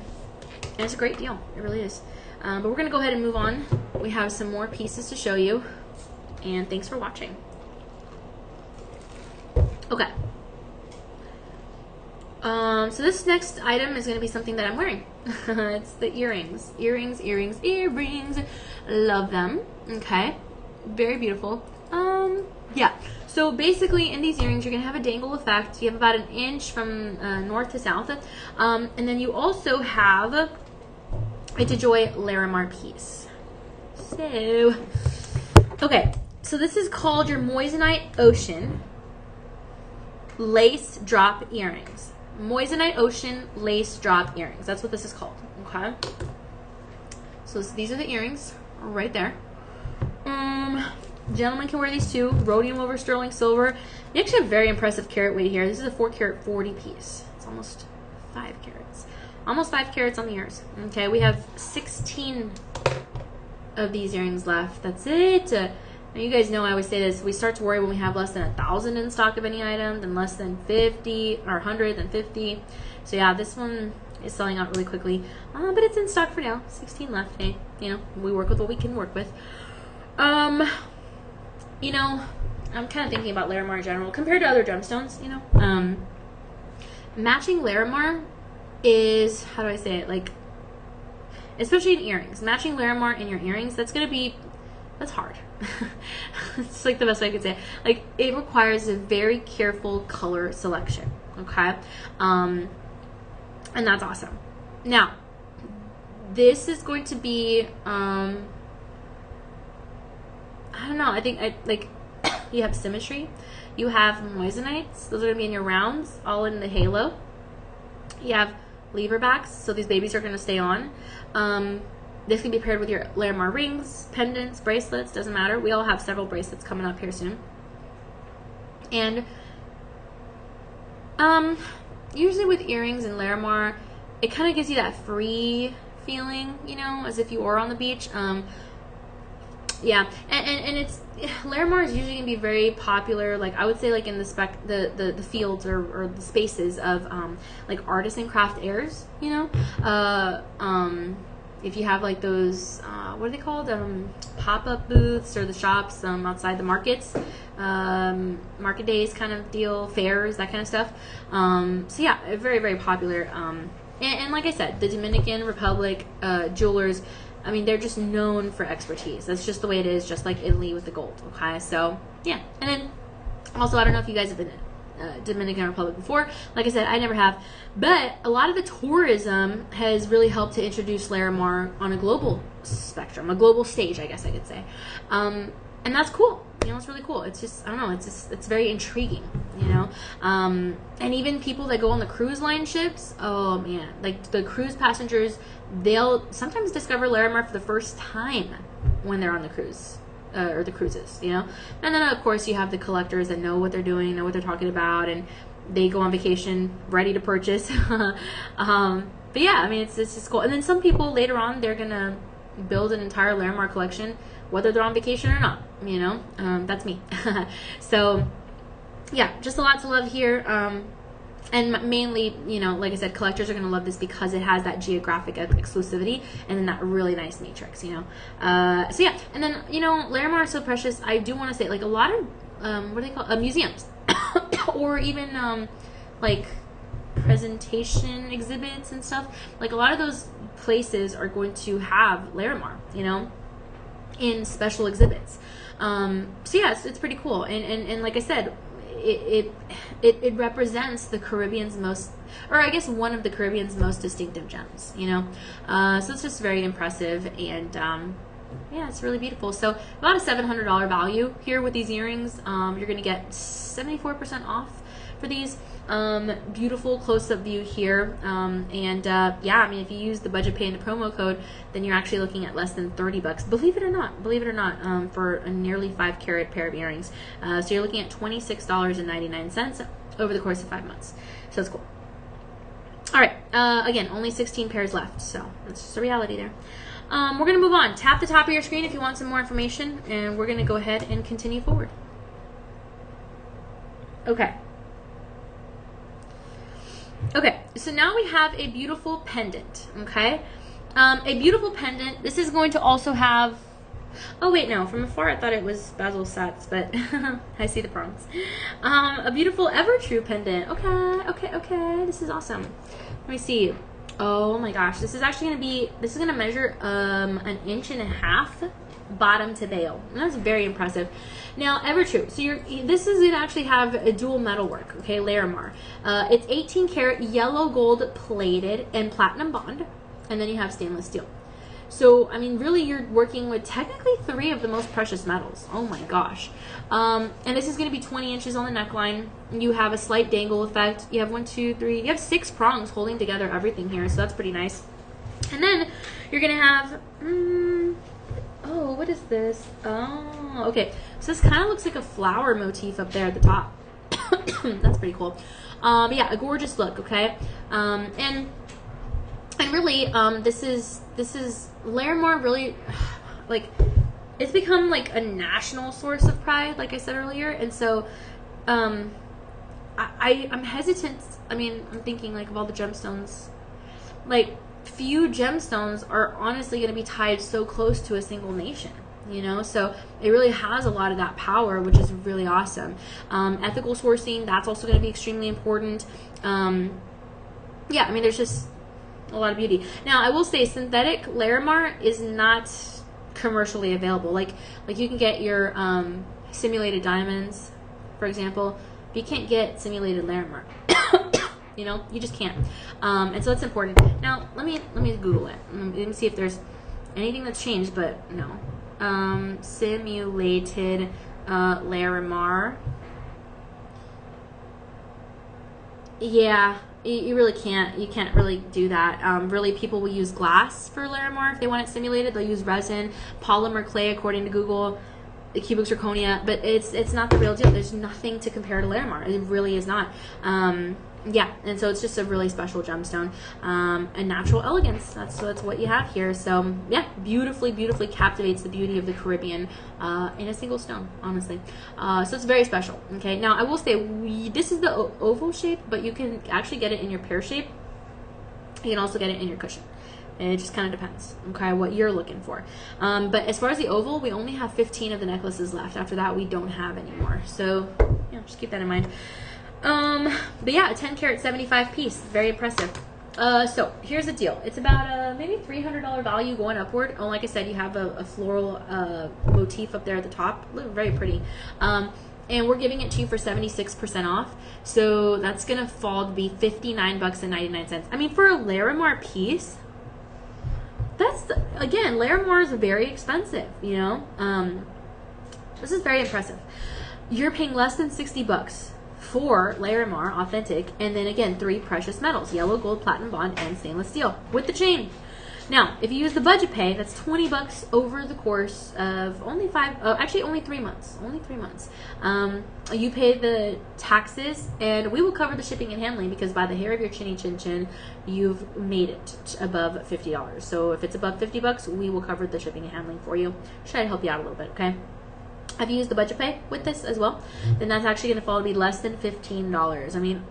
it's a great deal. It really is. But we're gonna go ahead and move on. We have some more pieces to show you, and thanks for watching. Okay. So this next item is gonna be something that I'm wearing. It's the earrings. Earrings, earrings, earrings. Love them. Okay. Very beautiful. Yeah. So basically in these earrings, you're gonna have a dangle effect. You have about 1 inch from north to south. And then you also have a DeJoy Larimar piece. So, okay. So this is called your Moissanite Ocean Lace Drop Earrings. Moissanite Ocean Lace Drop Earrings. That's what this is called. Okay. So these are the earrings right there. Gentlemen can wear these too. Rhodium over sterling silver. You actually have very impressive carat weight here. This is a 4 carat 40 piece. It's almost 5 carats. Almost 5 carats on the ears. Okay, we have 16 of these earrings left. That's it. Now you guys know I always say this. We start to worry when we have less than 1,000 in stock of any item, then less than 50 or 100, then 50. So yeah, this one is selling out really quickly. But it's in stock for now. 16 left. Hey, you know, we work with what we can work with. You know, I'm kind of thinking about Larimar in general compared to other gemstones, you know. Matching Larimar is, how do I say it, like, especially in earrings. Matching Larimar in your earrings, that's hard. It's like the best way I could say it. Like, it requires a very careful color selection, okay? And that's awesome. Now, this is going to be, I don't know. I think you have symmetry. You have moissanites. Those are going to be in your rounds, all in the halo. You have lever backs, so these babies are going to stay on. This can be paired with your Larimar rings, pendants, bracelets, doesn't matter. We all have several bracelets coming up here soon. And usually with earrings and Larimar, it kind of gives you that free feeling, you know, as if you were on the beach. Yeah, and it's, Larimar is usually gonna be very popular, like I would say, like in the fields or the spaces of like artisan craft airs, you know. If you have like those what are they called, pop-up booths, or the shops outside the markets, market days kind of deal, fairs, that kind of stuff. So yeah, very, very popular. And like I said, the Dominican Republic jewelers, I mean, they're just known for expertise. That's just the way it is, just like Italy with the gold, okay? So, yeah. And then, also, I don't know if you guys have been in Dominican Republic before. Like I said, I never have. But a lot of the tourism has really helped to introduce Larimar on a global spectrum, a global stage, I guess I could say. And that's cool. You know, it's really cool. It's just, I don't know, it's very intriguing, you know? And even people that go on the cruise line ships, oh man, like the cruise passengers, they'll sometimes discover Larimar for the first time when they're on the cruise, or the cruises, you know? And then of course you have the collectors that know what they're doing, know what they're talking about, and they go on vacation ready to purchase. But yeah, I mean, it's just cool. And then some people later on, they're gonna build an entire Larimar collection, whether they're on vacation or not, you know. That's me. So yeah, just a lot to love here. And mainly, you know, like I said, collectors are going to love this because it has that geographic exclusivity and then that really nice matrix, you know. So yeah, and then, you know, Larimar is so precious. I do want to say, like, a lot of what do they call museums or even like presentation exhibits and stuff, like a lot of those places are going to have Larimar, you know, in special exhibits. So yeah, it's pretty cool. And like I said, it represents the Caribbean's most, or I guess one of the Caribbean's most distinctive gems, you know. So it's just very impressive, and yeah, it's really beautiful. So about a $700 value here with these earrings. You're gonna get 74% off for these. Beautiful close-up view here, and yeah, I mean, if you use the budget pay and the promo code, then you're actually looking at less than $30, believe it or not, for a nearly 5 carat pair of earrings. So you're looking at $26.99 over the course of 5 months. So it's cool. All right, again, only 16 pairs left, so that's just a reality there. We're gonna move on. Tap the top of your screen if you want some more information, and we're gonna go ahead and continue forward. Okay, so now we have a beautiful pendant, okay? A beautiful pendant. This is going to also have, oh wait, no, from afar I thought it was bezel sets, but I see the prongs. A beautiful ever true pendant. Okay, this is awesome. Let me see. Oh my gosh, this is actually this is gonna measure 1.5 inches bottom to bail. And that's very impressive. Now, ever true. So this is gonna actually have a dual metal work, okay, Larimar. It's 18 karat yellow gold plated and platinum bond, and then you have stainless steel. So, I mean, really, you're working with technically 3 of the most precious metals. Oh my gosh. And this is going to be 20 inches on the neckline. You have a slight dangle effect. You have 1, 2, 3. You have 6 prongs holding together everything here, so that's pretty nice. And then you're going to have, oh, what is this? Oh, okay. So this kind of looks like a flower motif up there at the top. That's pretty cool. But yeah, a gorgeous look, okay? And really, this is Larimar really, like, it's become like a national source of pride, like I said earlier, and so I'm hesitant. I mean, I'm thinking like of all the gemstones, like few gemstones are honestly going to be tied so close to a single nation, you know, so it really has a lot of that power, which is really awesome. Ethical sourcing, that's also going to be extremely important. Yeah, I mean, there's just a lot of beauty. Now, I will say synthetic Larimar is not commercially available. Like you can get your simulated diamonds, for example, but you can't get simulated Larimar. You know, you just can't. And so that's important. Now, let me Google it. Let me see if there's anything that's changed, but no. Simulated Larimar. Yeah. You really can't. You can't really do that. Really, people will use glass for Larimar if they want it simulated. They'll use resin, polymer clay, according to Google, the cubic zirconia. But it's not the real deal. There's nothing to compare to Larimar. It really is not. Yeah, and so it's just a really special gemstone. And natural elegance. That's what you have here. So yeah, beautifully captivates the beauty of the Caribbean in a single stone, honestly. So it's very special. Okay, now I will say this is the oval shape, but you can actually get it in your pear shape. You can also get it in your cushion. It just kind of depends, okay, what you're looking for. But as far as the oval, we only have 15 of the necklaces left. After that, we don't have anymore. So yeah, just keep that in mind. But yeah, a 10 karat 75 piece, very impressive. So here's the deal. It's about maybe $300 value going upward. Oh, like I said, you have a floral motif up there at the top. Look very pretty. And we're giving it to you for 76% off. So that's gonna fall to be $59.99. I mean, for a Larimar piece, that's again, Larimar is very expensive. You know, this is very impressive. You're paying less than $60 for Larimar authentic, and then again 3 precious metals: yellow, gold, platinum bond, and stainless steel with the chain. Now, if you use the budget pay, that's $20 over the course of only 3 months. Only 3 months. You pay the taxes, and we will cover the shipping and handling, because by the hair of your chinny chin chin, you've made it above $50. So if it's above $50, we will cover the shipping and handling for you. Try to help you out a little bit, okay? Have you used the budget pay with this as well? Then that's actually going to fall to be less than $15. I mean,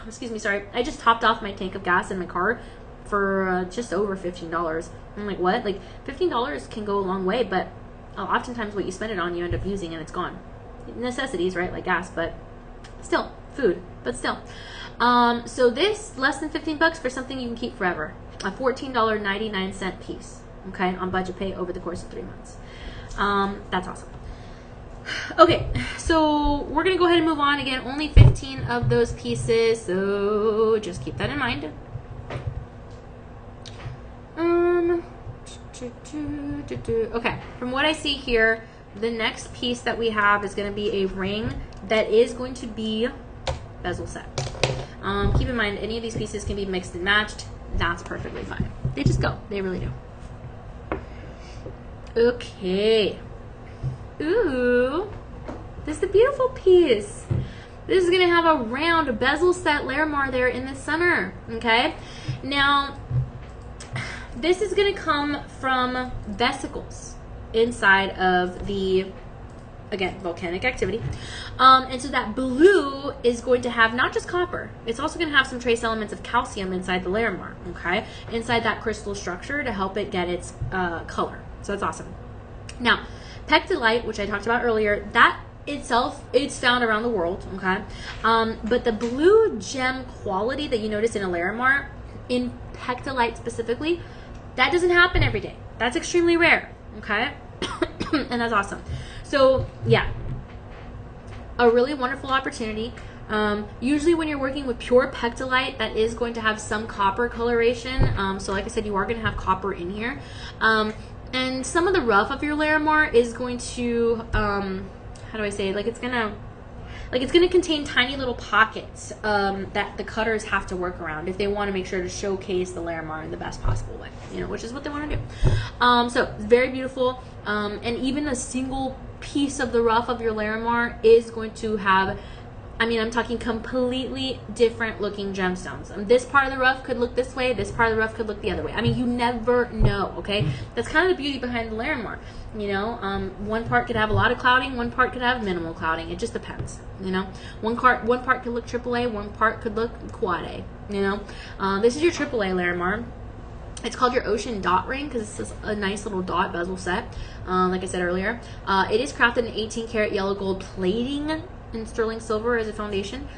excuse me, sorry. I just topped off my tank of gas in my car for just over $15. I'm like, what? Like, $15 can go a long way, but oftentimes what you spend it on, you end up using and it's gone. Necessities, right? Like gas, but still, food, but still. So this, less than $15 for something you can keep forever. A $14.99 piece, okay, on budget pay over the course of 3 months. That's awesome. Okay, so we're gonna go ahead and move on. Again, only 15 of those pieces, so just keep that in mind. Okay, from what I see here, the next piece that we have is going to be a ring that is going to be bezel set. Keep in mind, any of these pieces can be mixed and matched. That's perfectly fine. They just go. They really do. Okay. Ooh. This is a beautiful piece. This is going to have a round bezel set Larimar there in the center. Okay. Now, this is going to come from vesicles inside of the again, volcanic activity. And so that blue is going to have not just copper, it's also going to have some trace elements of calcium inside the Larimar, okay? Inside that crystal structure to help it get its color. So that's awesome. Now, pectolite, which I talked about earlier, that itself, it's found around the world, okay? But the blue gem quality that you notice in a Larimar, in pectolite specifically, that doesn't happen every day. That's extremely rare, okay? And that's awesome. So yeah, a really wonderful opportunity. Usually when you're working with pure pectolite, that is going to have some copper coloration. So like I said, you are going to have copper in here. And some of the rough of your Larimar is going to, how do I say it? Like it's gonna contain tiny little pockets that the cutters have to work around if they want to make sure to showcase the Larimar in the best possible way, you know, which is what they want to do. So it's very beautiful. And even a single piece of the rough of your Larimar is going to have, I mean, I'm talking completely different looking gemstones. This part of the rough could look this way, this part of the rough could look the other way. I mean, you never know, okay? That's kind of the beauty behind the Larimar. You know, one part could have a lot of clouding, one part could have minimal clouding. It just depends, you know? One part could look AAA, one part could look quad A, you know? This is your AAA Larimar. It's called your Ocean Dot Ring because it's a nice little dot bezel set, like I said earlier. It is crafted in 18 karat yellow gold plating and sterling silver as a foundation.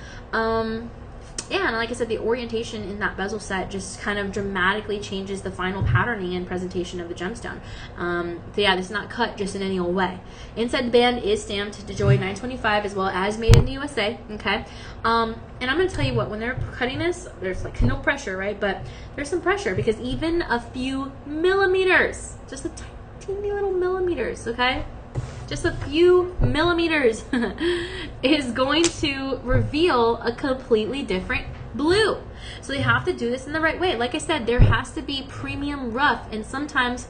Yeah, and like I said, the orientation in that bezel set just kind of dramatically changes the final patterning and presentation of the gemstone. So yeah, this is not cut just in any old way. Inside the band is stamped DeJoy 925 as well as made in the USA, okay? And I'm going to tell you what, when they're cutting this, there's like no pressure, right? But there's some pressure because even a few millimeters, just a tiny little millimeters, okay? Just a few millimeters is going to reveal a completely different blue. So they have to do this in the right way. Like I said, there has to be premium rough, and sometimes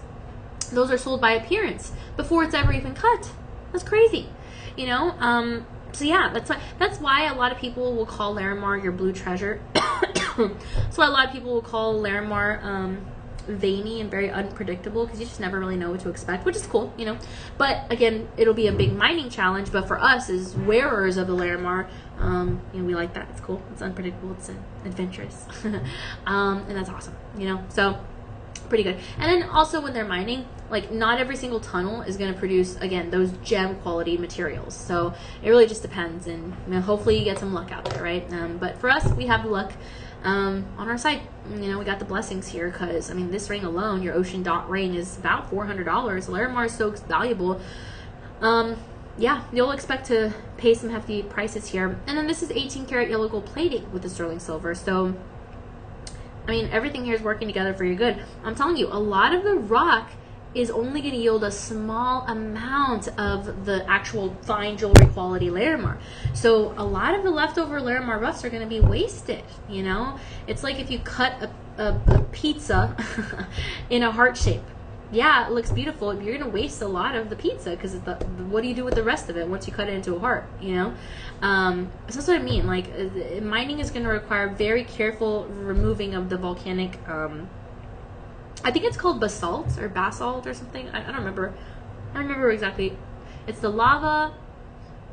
those are sold by appearance before it's ever even cut. That's crazy, you know? So yeah, that's why a lot of people will call Larimar your blue treasure. That's why a lot of people will call Larimar veiny and very unpredictable because you just never really know what to expect, which is cool, you know. But again, it'll be a big mining challenge. But for us as wearers of the Larimar, you know, we like that. It's cool. It's unpredictable. It's adventurous, and that's awesome, you know. So pretty good. And then also when they're mining, like not every single tunnel is going to produce, again, those gem quality materials. So it really just depends, and you know, hopefully you get some luck out there, right? But for us, we have luck on our side. You know, we got the blessings here because, I mean, this ring alone, your Ocean Dot ring, is about $400. Larimar is so valuable. Yeah, you'll expect to pay some hefty prices here. And then this is 18 karat yellow gold plating with the sterling silver. So I mean, everything here is working together for your good. I'm telling you, a lot of the rock is only going to yield a small amount of the actual fine jewelry quality Larimar. So a lot of the leftover Larimar roughs are going to be wasted, you know? It's like if you cut a pizza in a heart shape. Yeah, it looks beautiful. You're going to waste a lot of the pizza because what do you do with the rest of it once you cut it into a heart, you know? So that's what I mean. Like, mining is going to require very careful removing of the volcanic, I think it's called basalt or basalt or something. I don't remember. I don't remember exactly. It's the lava,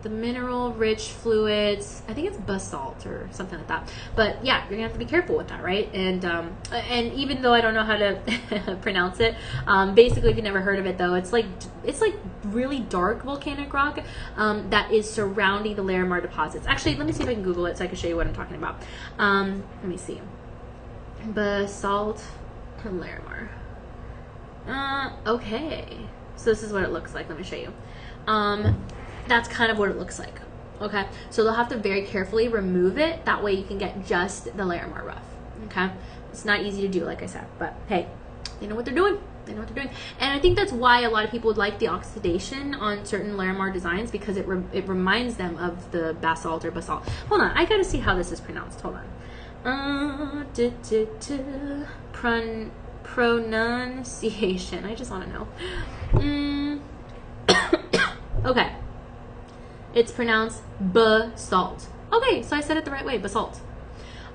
the mineral rich fluids. I think it's basalt or something like that. But yeah, you're gonna have to be careful with that, right? And even though I don't know how to pronounce it, basically, if you've never heard of it though, it's like really dark volcanic rock that is surrounding the Larimar deposits. Actually, let me see if I can Google it so I can show you what I'm talking about. Let me see. Basalt Larimar. Okay, so this is what it looks like. Let me show you. That's kind of what it looks like. Okay, so they'll have to very carefully remove it. That way you can get just the Larimar rough. Okay, it's not easy to do, like I said, but hey, they know what they're doing. They know what they're doing. And I think that's why a lot of people would like the oxidation on certain Larimar designs, because it reminds them of the basalt or basalt. Hold on, I gotta see how this is pronounced. Hold on. Pronunciation. I just want to know. Okay. It's pronounced basalt. Okay, so I said it the right way, basalt.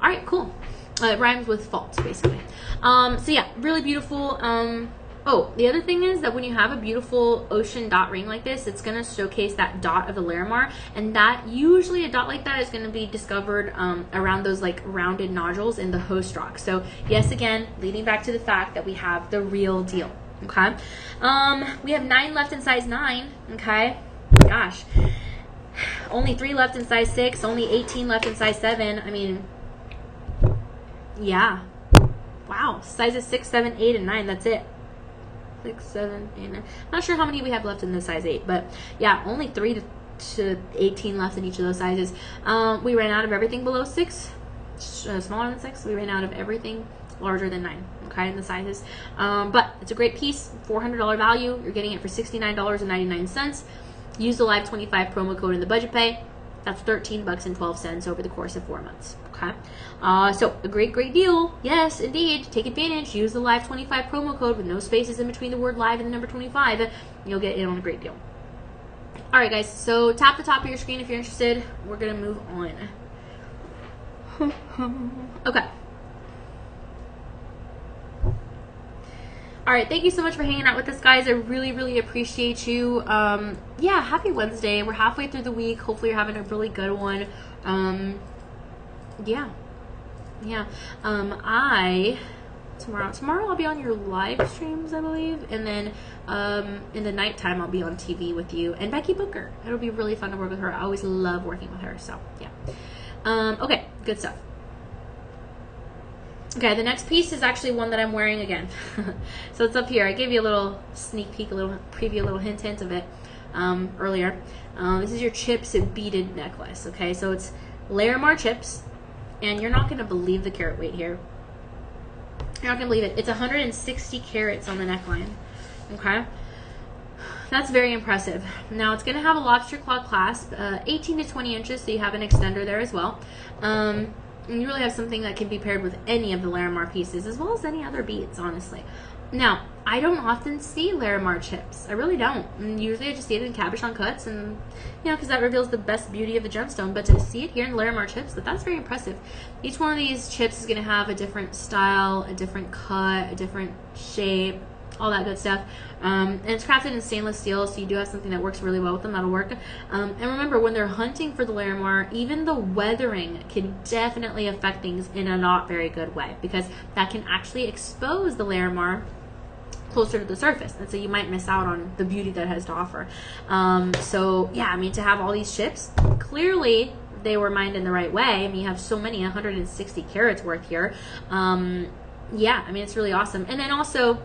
All right, cool. It rhymes with fault, basically. So yeah, really beautiful. Oh, the other thing is that when you have a beautiful ocean dot ring like this, it's going to showcase that dot of the Larimar, and that usually a dot like that is going to be discovered around those like rounded nodules in the host rock. So yes, again, leading back to the fact that we have the real deal. Okay, we have 9 left in size 9. Okay, gosh, only 3 left in size 6, only 18 left in size 7. I mean, yeah, wow, sizes 6, 7, 8, and 9. That's it. 6, 7, 8, 9. Not sure how many we have left in the size 8, but yeah, only 3 to 18 left in each of those sizes. We ran out of everything below 6, smaller than 6. We ran out of everything larger than 9, okay, in the sizes. But it's a great piece, $400 value. You're getting it for $69.99. Use the Live 25 promo code in the budget pay. That's $13.12 over the course of 4 months. Okay, so a great deal. Yes, indeed. Take advantage. Use the Live 25 promo code with no spaces in between the word live and the number 25. You'll get in on a great deal. All right, guys. So tap the top of your screen if you're interested. We're gonna move on. Okay. All right, thank you so much for hanging out with us, guys. I really appreciate you. Yeah, happy Wednesday. We're halfway through the week. Hopefully you're having a really good one. Yeah. Tomorrow I'll be on your live streams, I believe, and then in the nighttime I'll be on TV with you and Becky Booker. It'll be really fun to work with her. I always love working with her, so yeah. Okay, good stuff. Okay, the next piece is actually one that I'm wearing again. So it's up here. I gave you a little sneak peek, a little preview, a little hint of it earlier. This is your chips beaded necklace. Okay, so it's Larimar chips, and you're not going to believe the carat weight here. You're not going to believe it. It's 160 carats on the neckline. Okay, that's very impressive. Now it's going to have a lobster claw clasp, 18 to 20 inches, so you have an extender there as well. And you really have something that can be paired with any of the Larimar pieces, as well as any other beads, honestly. Now, I don't often see Larimar chips. I really don't. And usually I just see it in cabochon cuts, and, you know, because that reveals the best beauty of the gemstone. But to see it here in Larimar chips, that's very impressive. Each one of these chips is going to have a different style, a different cut, a different shape, all that good stuff. And it's crafted in stainless steel, so you do have something that works really well with them. That'll work. And remember, when they're hunting for the Larimar, even the weathering can definitely affect things in a not very good way, because that can actually expose the Larimar closer to the surface, and so you might miss out on the beauty that it has to offer. So yeah, I mean, to have all these chips, clearly they were mined in the right way. I mean, you have so many, 160 carats worth here. Yeah, I mean, it's really awesome. And then also,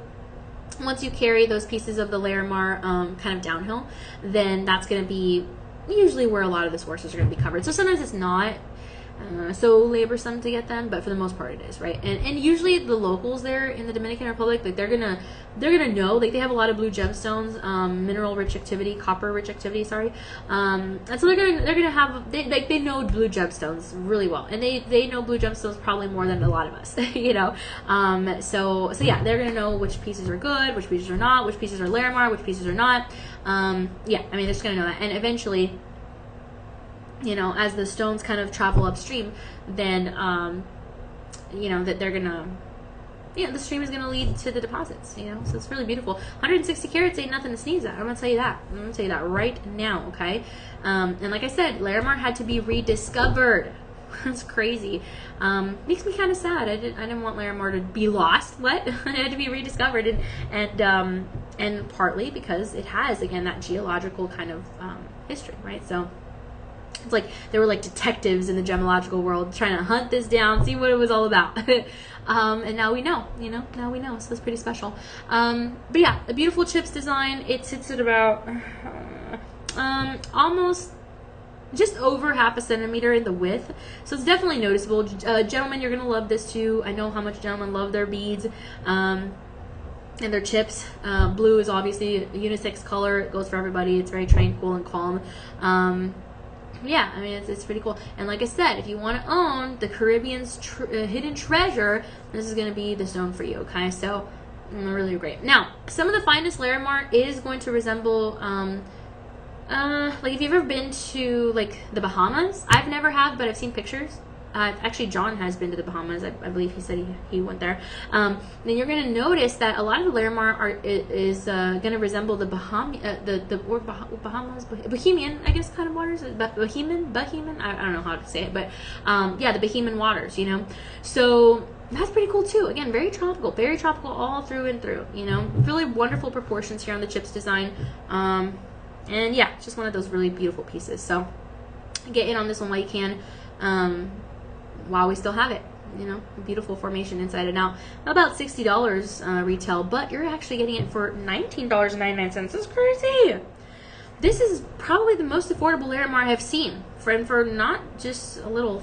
once you carry those pieces of the Larimar kind of downhill, then that's going to be usually where a lot of the sources are going to be covered. So sometimes it's not so laborsome to get them, but for the most part it is, right? And usually the locals there in the Dominican Republic, like they're gonna know, like they have a lot of blue gemstones, mineral rich activity, copper rich activity, sorry, and so they're gonna have, they know blue gemstones really well, and they know blue gemstones probably more than a lot of us, you know. So yeah, they're gonna know which pieces are good, which pieces are not, which pieces are Larimar, which pieces are not. Yeah, I mean, they're just gonna know that, and eventually, you know, as the stones kind of travel upstream, then, you know, that they're gonna, you know, the stream is gonna lead to the deposits, you know, so it's really beautiful. 160 carats ain't nothing to sneeze at. I'm gonna tell you that. I'm gonna tell you that right now, okay? And like I said, Larimar had to be rediscovered. That's crazy. Makes me kind of sad. I didn't want Larimar to be lost. What? It had to be rediscovered, and partly because it has, again, that geological kind of history, right? So it's like they were like detectives in the gemological world trying to hunt this down, see what it was all about. And now we know, you know, now we know. So it's pretty special. But yeah, a beautiful chips design. It sits at about almost just over half a centimeter in the width. So it's definitely noticeable. Gentlemen, you're going to love this too. I know how much gentlemen love their beads. And their chips. Blue is obviously a unisex color. It goes for everybody. It's very tranquil and calm. Yeah, I mean, it's pretty cool. And like I said, if you want to own the Caribbean's hidden treasure, this is going to be the stone for you, okay? So, really great. Now, some of the finest Larimar is going to resemble, like, if you've ever been to, like, the Bahamas, I've never have, but I've seen pictures. actually John has been to the Bahamas. I believe he said he went there. Then you're going to notice that a lot of the Larimar is going to resemble the Bahamas, Bohemian, I guess, kind of waters. Bohemian. I don't know how to say it, but yeah, the Bohemian waters. You know, so that's pretty cool too. Again, very tropical all through and through. You know, really wonderful proportions here on the chips design. And yeah, it's just one of those really beautiful pieces. So get in on this one while you can, while we still have it. You know, beautiful formation inside and out. About $60 retail, but you're actually getting it for $19.99. That's crazy. This is probably the most affordable Larimar I have seen for not just a little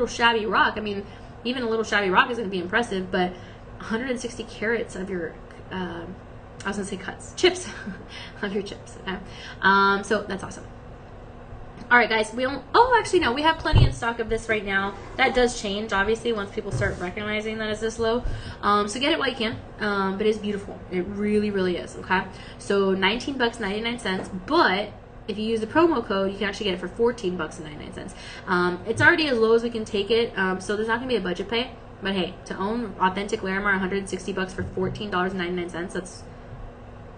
shabby rock. I mean, even a little shabby rock is going to be impressive, but 160 carats of your I was gonna say cuts, chips, of your chips. Okay, so that's awesome. All right, guys, we don't. Oh, actually, no, we have plenty in stock of this right now. That does change, obviously, once people start recognizing that it's this low. So get it while you can. But it's beautiful. It really, really is. Okay, so $19.99. But if you use the promo code, you can actually get it for $14.99. It's already as low as we can take it. So there's not gonna be a budget pay. But hey, to own authentic Larimar, $160 for $14.99. That's,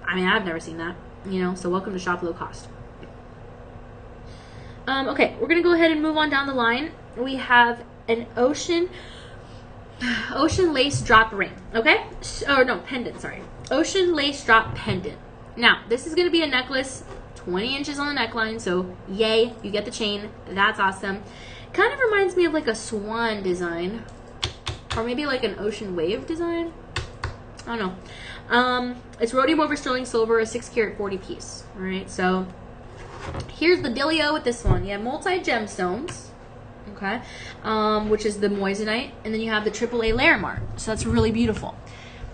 I mean, I've never seen that, you know, so welcome to shop low cost. Okay, we're going to go ahead and move on down the line. We have an ocean lace drop ring, okay? Or no, pendant, sorry. Ocean lace drop pendant. Now, this is going to be a necklace, 20 inches on the neckline, so yay, you get the chain. That's awesome. Kind of reminds me of like a swan design, or maybe like an ocean wave design. I don't know. It's rhodium over sterling silver, a 6-carat 40 piece. All right, so here's the dealio with this one. You have multi gemstones, okay, which is the moissanite, and then you have the AAA Larimar. So that's really beautiful.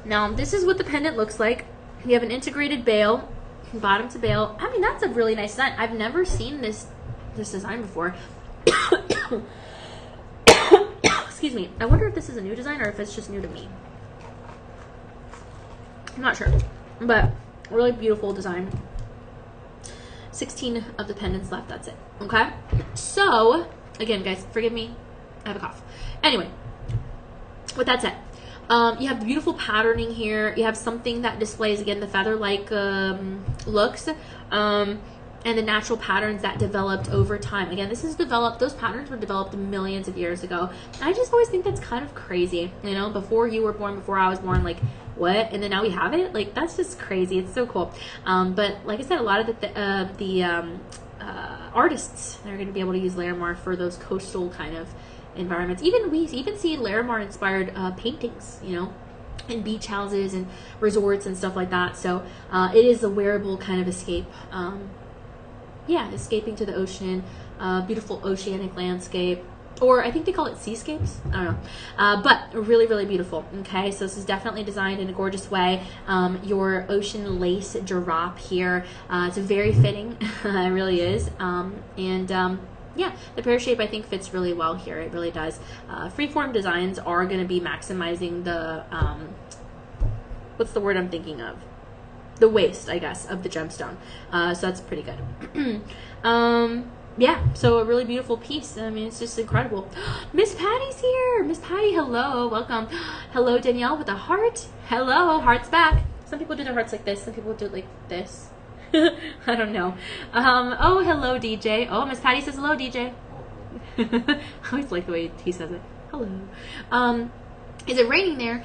Now this is what the pendant looks like. You have an integrated bail, bottom to bail. I mean, that's a really nice design. I've never seen this design before. Excuse me. I wonder if this is a new design or if it's just new to me. I'm not sure, but really beautiful design. 16 of the pendants left. That's it. Okay. So again, guys, forgive me. I have a cough. Anyway, with that said, you have the beautiful patterning here. You have something that displays again the feather-like looks, and the natural patterns that developed over time. Again, this is developed. Those patterns were developed millions of years ago. And I just always think that's kind of crazy. You know, before you were born, before I was born, like, what? And then now we have it. Like, that's just crazy. It's so cool. But like I said, a lot of the artists are going to be able to use Larimar for those coastal kind of environments. We even see Larimar inspired paintings, you know, in beach houses and resorts and stuff like that. So it is a wearable kind of escape. Yeah, escaping to the ocean, beautiful oceanic landscape. Or I think they call it seascapes. I don't know. But really, really beautiful. Okay, so this is definitely designed in a gorgeous way. Your ocean lace drop here. It's very fitting. It really is. Yeah, the pear shape I think fits really well here. It really does. Freeform designs are going to be maximizing the, what's the word I'm thinking of? The waist, I guess, of the gemstone. So that's pretty good. Yeah, so a really beautiful piece. I mean, it's just incredible. Miss Patty's here. Miss Patty, hello. Welcome. Hello, Danielle with a heart. Hello, heart's back. Some people do their hearts like this. Some people do it like this. I don't know. Oh, hello, DJ. Oh, Miss Patty says hello, DJ. I always like the way he says it. Hello. Is it raining there?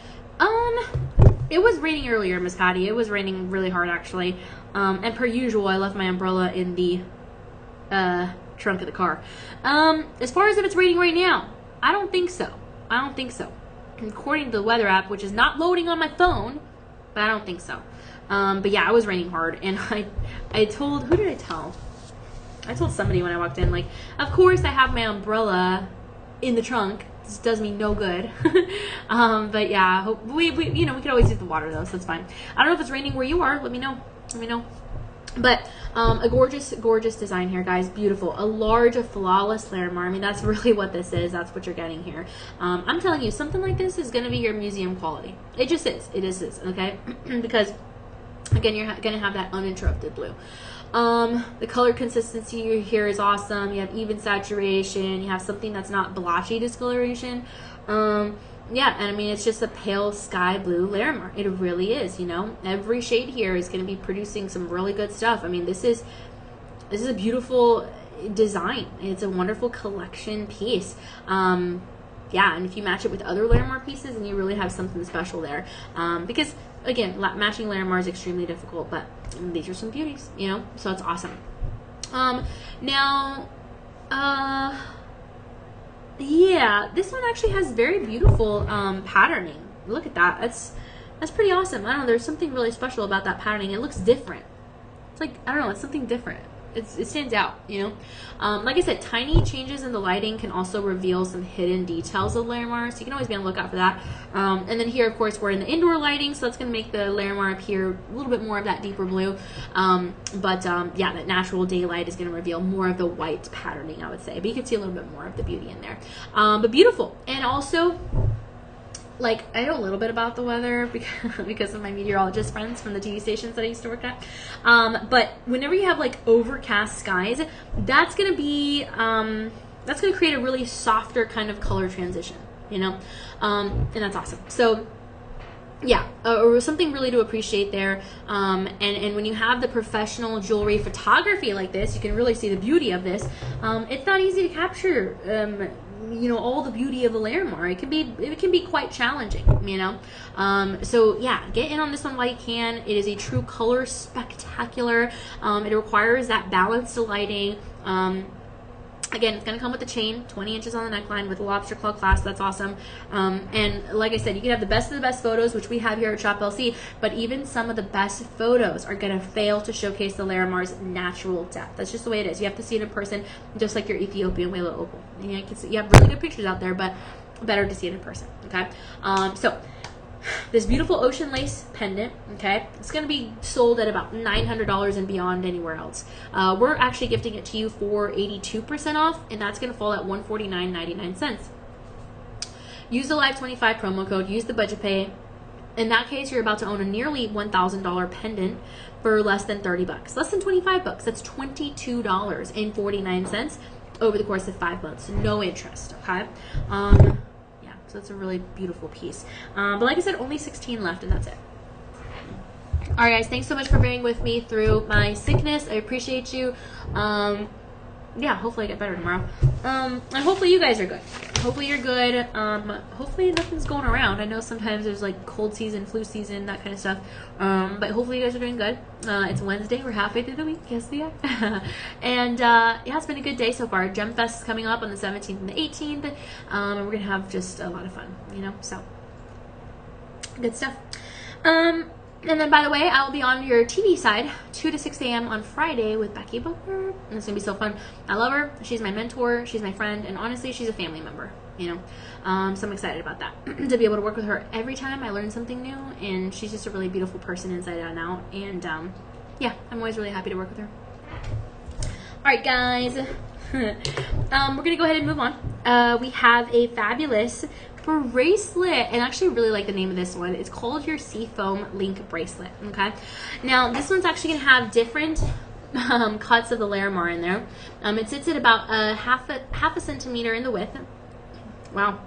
It was raining earlier, Miss Patty. It was raining really hard, actually. And per usual, I left my umbrella in the trunk of the car. As far as if it's raining right now, I don't think so. I don't think so. According to the weather app, which is not loading on my phone, but I don't think so. But yeah, it was raining hard, and I told, who did I tell? I told somebody when I walked in, like, of course I have my umbrella in the trunk. This does me no good. But yeah, we you know, we could always use the water though, so that's fine. I don't know if it's raining where you are. Let me know. Let me know. But a gorgeous design here, guys. Beautiful. A large, flawless Larimar. I mean, that's really what this is. That's what you're getting here. I'm telling you, something like this is going to be your museum quality. It just is. It is, okay? Because, again, you're going to have that uninterrupted blue. The color consistency here is awesome. You have even saturation. You have something that's not blotchy discoloration. Yeah, and I mean, it's just a pale sky blue Larimar. It really is, you know. Every shade here is going to be producing some really good stuff. I mean, this is a beautiful design. It's a wonderful collection piece. Yeah, and if you match it with other Larimar pieces, then you really have something special there. Because, again, matching Larimar is extremely difficult, but these are some beauties, you know, so it's awesome. Now, yeah, this one actually has very beautiful patterning. Look at that. That's pretty awesome. I don't know, there's something really special about that patterning. It looks different. It's like, I don't know, it's something different. It stands out, you know. Like I said, tiny changes in the lighting can also reveal some hidden details of Larimar, so you can always be on the lookout for that. And then here, of course, we're in the indoor lighting, so that's going to make the Larimar appear a little bit more of that deeper blue. Yeah, that natural daylight is going to reveal more of the white patterning, I would say. But you can see a little bit more of the beauty in there. But beautiful. And also, like, I know a little bit about the weather because of my meteorologist friends from the TV stations that I used to work at. But whenever you have like overcast skies, that's gonna be that's gonna create a really softer kind of color transition, you know, and that's awesome. So yeah, or something really to appreciate there. And when you have the professional jewelry photography like this, you can really see the beauty of this. It's not easy to capture you know, all the beauty of the Larimar. It can be quite challenging, you know. So yeah, get in on this one while you can. It is a true color spectacular. It requires that balanced lighting. Again, it's going to come with a chain, 20 inches on the neckline with a lobster claw clasp. That's awesome. And like I said, you can have the best of the best photos, which we have here at Shop LC, but even some of the best photos are going to fail to showcase the Larimar's natural depth. That's just the way it is. You have to see it in person, just like your Ethiopian Whale Opal. You have really good pictures out there, but better to see it in person, okay? So this beautiful ocean lace pendant, okay, it's going to be sold at about $900 and beyond anywhere else. We're actually gifting it to you for 82% off, and that's going to fall at $149.99. Use the Live25 promo code, use the budget pay. In that case, you're about to own a nearly $1,000 pendant for less than 30 bucks, less than 25 bucks. That's $22.49 over the course of 5 months. No interest, okay? So it's a really beautiful piece. But like I said, only 16 left, and that's it. All right, guys, thanks so much for bearing with me through my sickness. I appreciate you. Yeah, hopefully I get better tomorrow. And hopefully you guys are good. Hopefully you're good. Hopefully nothing's going around. I know sometimes there's like cold season, flu season, that kind of stuff. But hopefully you guys are doing good. It's Wednesday. We're halfway through the week. Yes, we are. And yeah, it's been a good day so far. Gem Fest is coming up on the 17th and the 18th. And we're going to have just a lot of fun, you know? So, good stuff. And then, by the way, I'll be on your TV side 2 to 6 a.m. on Friday with Becky Booker. And it's going to be so fun. I love her. She's my mentor. She's my friend. And honestly, she's a family member, you know. So I'm excited about that. To be able to work with her every time I learn something new. And she's just a really beautiful person inside and out. And yeah, I'm always really happy to work with her. All right, guys. We're going to go ahead and move on. We have a fabulous bracelet, and I actually really like the name of this one. It's called your Seafoam Link Bracelet. Okay, now this one's actually gonna have different cuts of the Larimar in there. It sits at about half a centimeter in the width. Wow,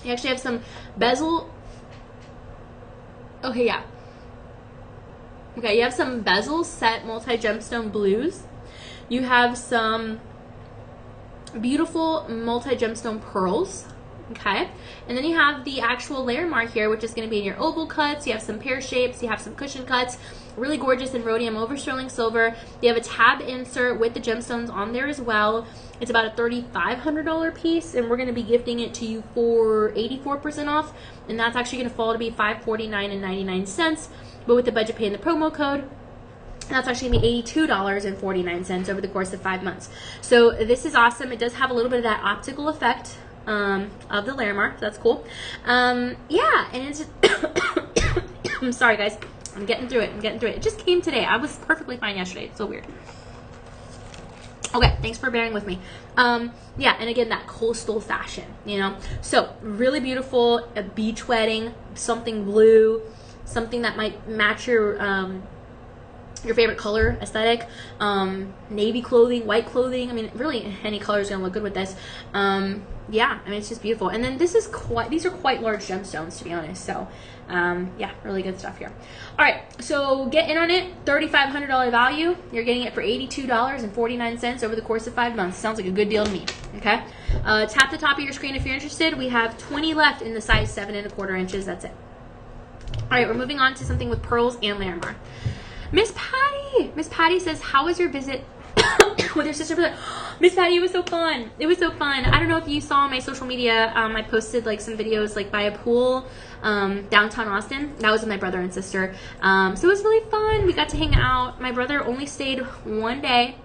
you actually have some bezel. Okay, yeah. Okay, you have some bezel set multi-gemstone blues. You have some beautiful multi-gemstone pearls. Okay, and then you have the actual Larimar here, which is going to be in your oval cuts. You have some pear shapes, you have some cushion cuts, really gorgeous in rhodium over sterling silver. You have a tab insert with the gemstones on there as well. It's about a $3,500 piece, and we're going to be gifting it to you for 84% off, and that's actually going to fall to be $549.99. But with the budget pay and the promo code, that's actually going to be $82.49 over the course of 5 months. So this is awesome. It does have a little bit of that optical effect of the Larimar, so that's cool. Yeah, and it's I'm sorry, guys. I'm getting through it. It just came today. I was perfectly fine yesterday. It's so weird. Okay, thanks for bearing with me. Yeah, and again, that coastal fashion, you know. So, really beautiful, a beach wedding, something blue, something that might match your your favorite color aesthetic, navy clothing, white clothing. I mean, really any color is gonna look good with this. Yeah, I mean, it's just beautiful. And then these are quite large gemstones, to be honest. So yeah, really good stuff here. All right, so get in on it. $3,500 value. You're getting it for $82.49 over the course of 5 months. Sounds like a good deal to me. Okay, tap the top of your screen if you're interested. We have 20 left in the size 7 1/4 inches. That's it. All right, we're moving on to something with pearls and Larimar. Miss Patty! Miss Patty says, how was your visit with your sister? Miss Patty, it was so fun. It was so fun. I don't know if you saw my social media. I posted like some videos like by a pool downtown Austin. That was with my brother and sister. So it was really fun. We got to hang out. My brother only stayed one day.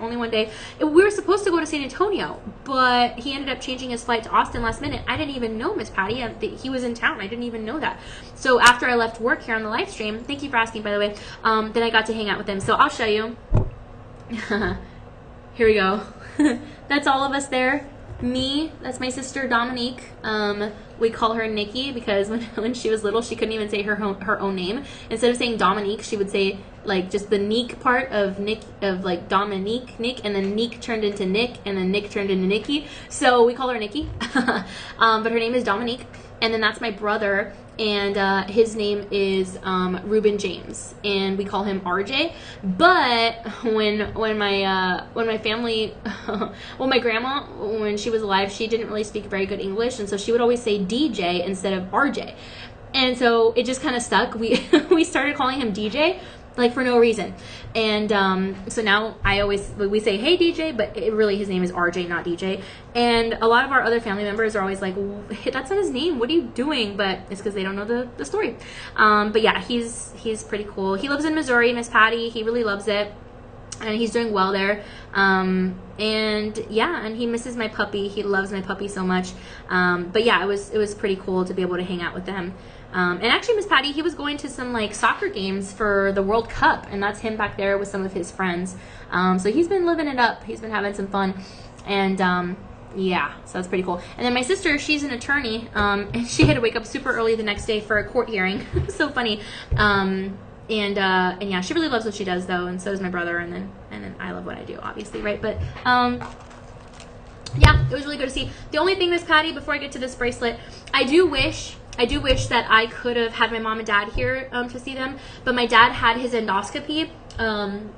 Only one day. We were supposed to go to San Antonio, but he ended up changing his flight to Austin last minute. I didn't even know, Miss Patty. He was in town. I didn't even know that. So after I left work here on the live stream, thank you for asking, by the way, then I got to hang out with him. So I'll show you. Here we go. That's all of us there. Me, that's my sister Dominique. We call her Nikki because when she was little, she couldn't even say her own name. Instead of saying Dominique, she would say like just the Nick part of Nick, of like Dominique, Nick, and then Nick turned into Nick, and then Nick turned into Nikki. So we call her Nikki. But her name is Dominique. And then that's my brother, and his name is Ruben James, and we call him RJ. But when my family, well, my grandma, when she was alive, she didn't really speak very good English, and so she would always say DJ instead of RJ, and so it just kind of stuck. We started calling him DJ, like for no reason. And so now we say, hey DJ, but really his name is RJ, not DJ. And a lot of our other family members are always like, that's not his name, what are you doing? But it's because they don't know the story. But yeah, he's pretty cool. He lives in Missouri, Miss Patty. He really loves it, and he's doing well there. And yeah, and he misses my puppy. He loves my puppy so much. But yeah, it was pretty cool to be able to hang out with them. And actually, Miss Patty, he was going to some like soccer games for the World Cup, and that's him back there with some of his friends. So he's been living it up. He's been having some fun, and yeah, so that's pretty cool. And then my sister, she's an attorney, and she had to wake up super early the next day for a court hearing. So funny. And yeah, she really loves what she does though, and so does my brother. And then I love what I do, obviously, right? But yeah, it was really good to see. The only thing, Miss Patty, before I get to this bracelet, I do wish that I could have had my mom and dad here to see them, but my dad had his endoscopy, and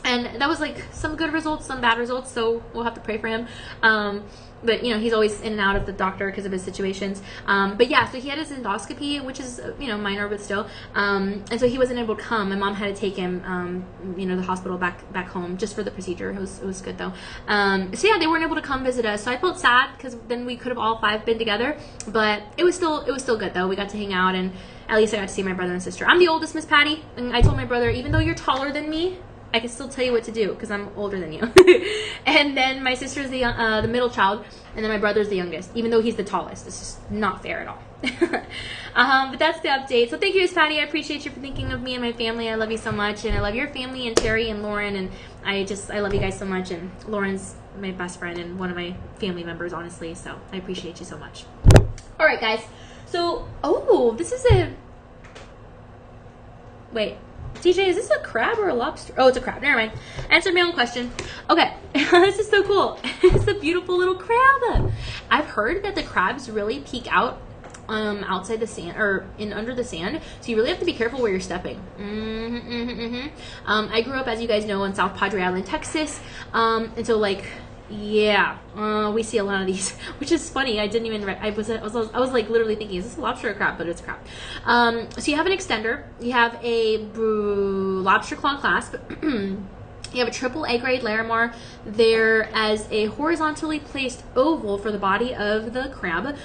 that was like some good results, some bad results, so we'll have to pray for him. But you know, he's always in and out of the doctor because of his situations. But yeah, so he had his endoscopy, which is minor, but still. And so he wasn't able to come. My mom had to take him, the hospital back home just for the procedure. It was good though. So yeah, they weren't able to come visit us. So I felt sad because then we could have all 5 been together. But it was still good though. We got to hang out, and at least I got to see my brother and sister. I'm the oldest, Miss Patty, and I told my brother, even though you're taller than me, I can still tell you what to do because I'm older than you. And then my sister's the middle child, and then my brother's the youngest, even though he's the tallest. It's just not fair at all. But that's the update. So thank you, Miss Patty. I appreciate you for thinking of me and my family. I love you so much, and I love your family and Terry and Lauren, and I love you guys so much. And Lauren's my best friend and one of my family members, honestly. So I appreciate you so much. All right, guys. So this is wait. TJ, is this a crab or a lobster? Oh, it's a crab. Never mind. Answered my own question. Okay. This is so cool. It's a beautiful little crab. I've heard that the crabs really peek out outside the sand or under the sand, so you really have to be careful where you're stepping. I grew up, as you guys know, on South Padre Island, Texas, and so like, yeah, we see a lot of these, which is funny. I didn't even I was like literally thinking, is this a lobster or a crab? But it's a crab. So you have an extender, you have a lobster claw clasp. You have a triple A grade Larimar there as a horizontally placed oval for the body of the crab.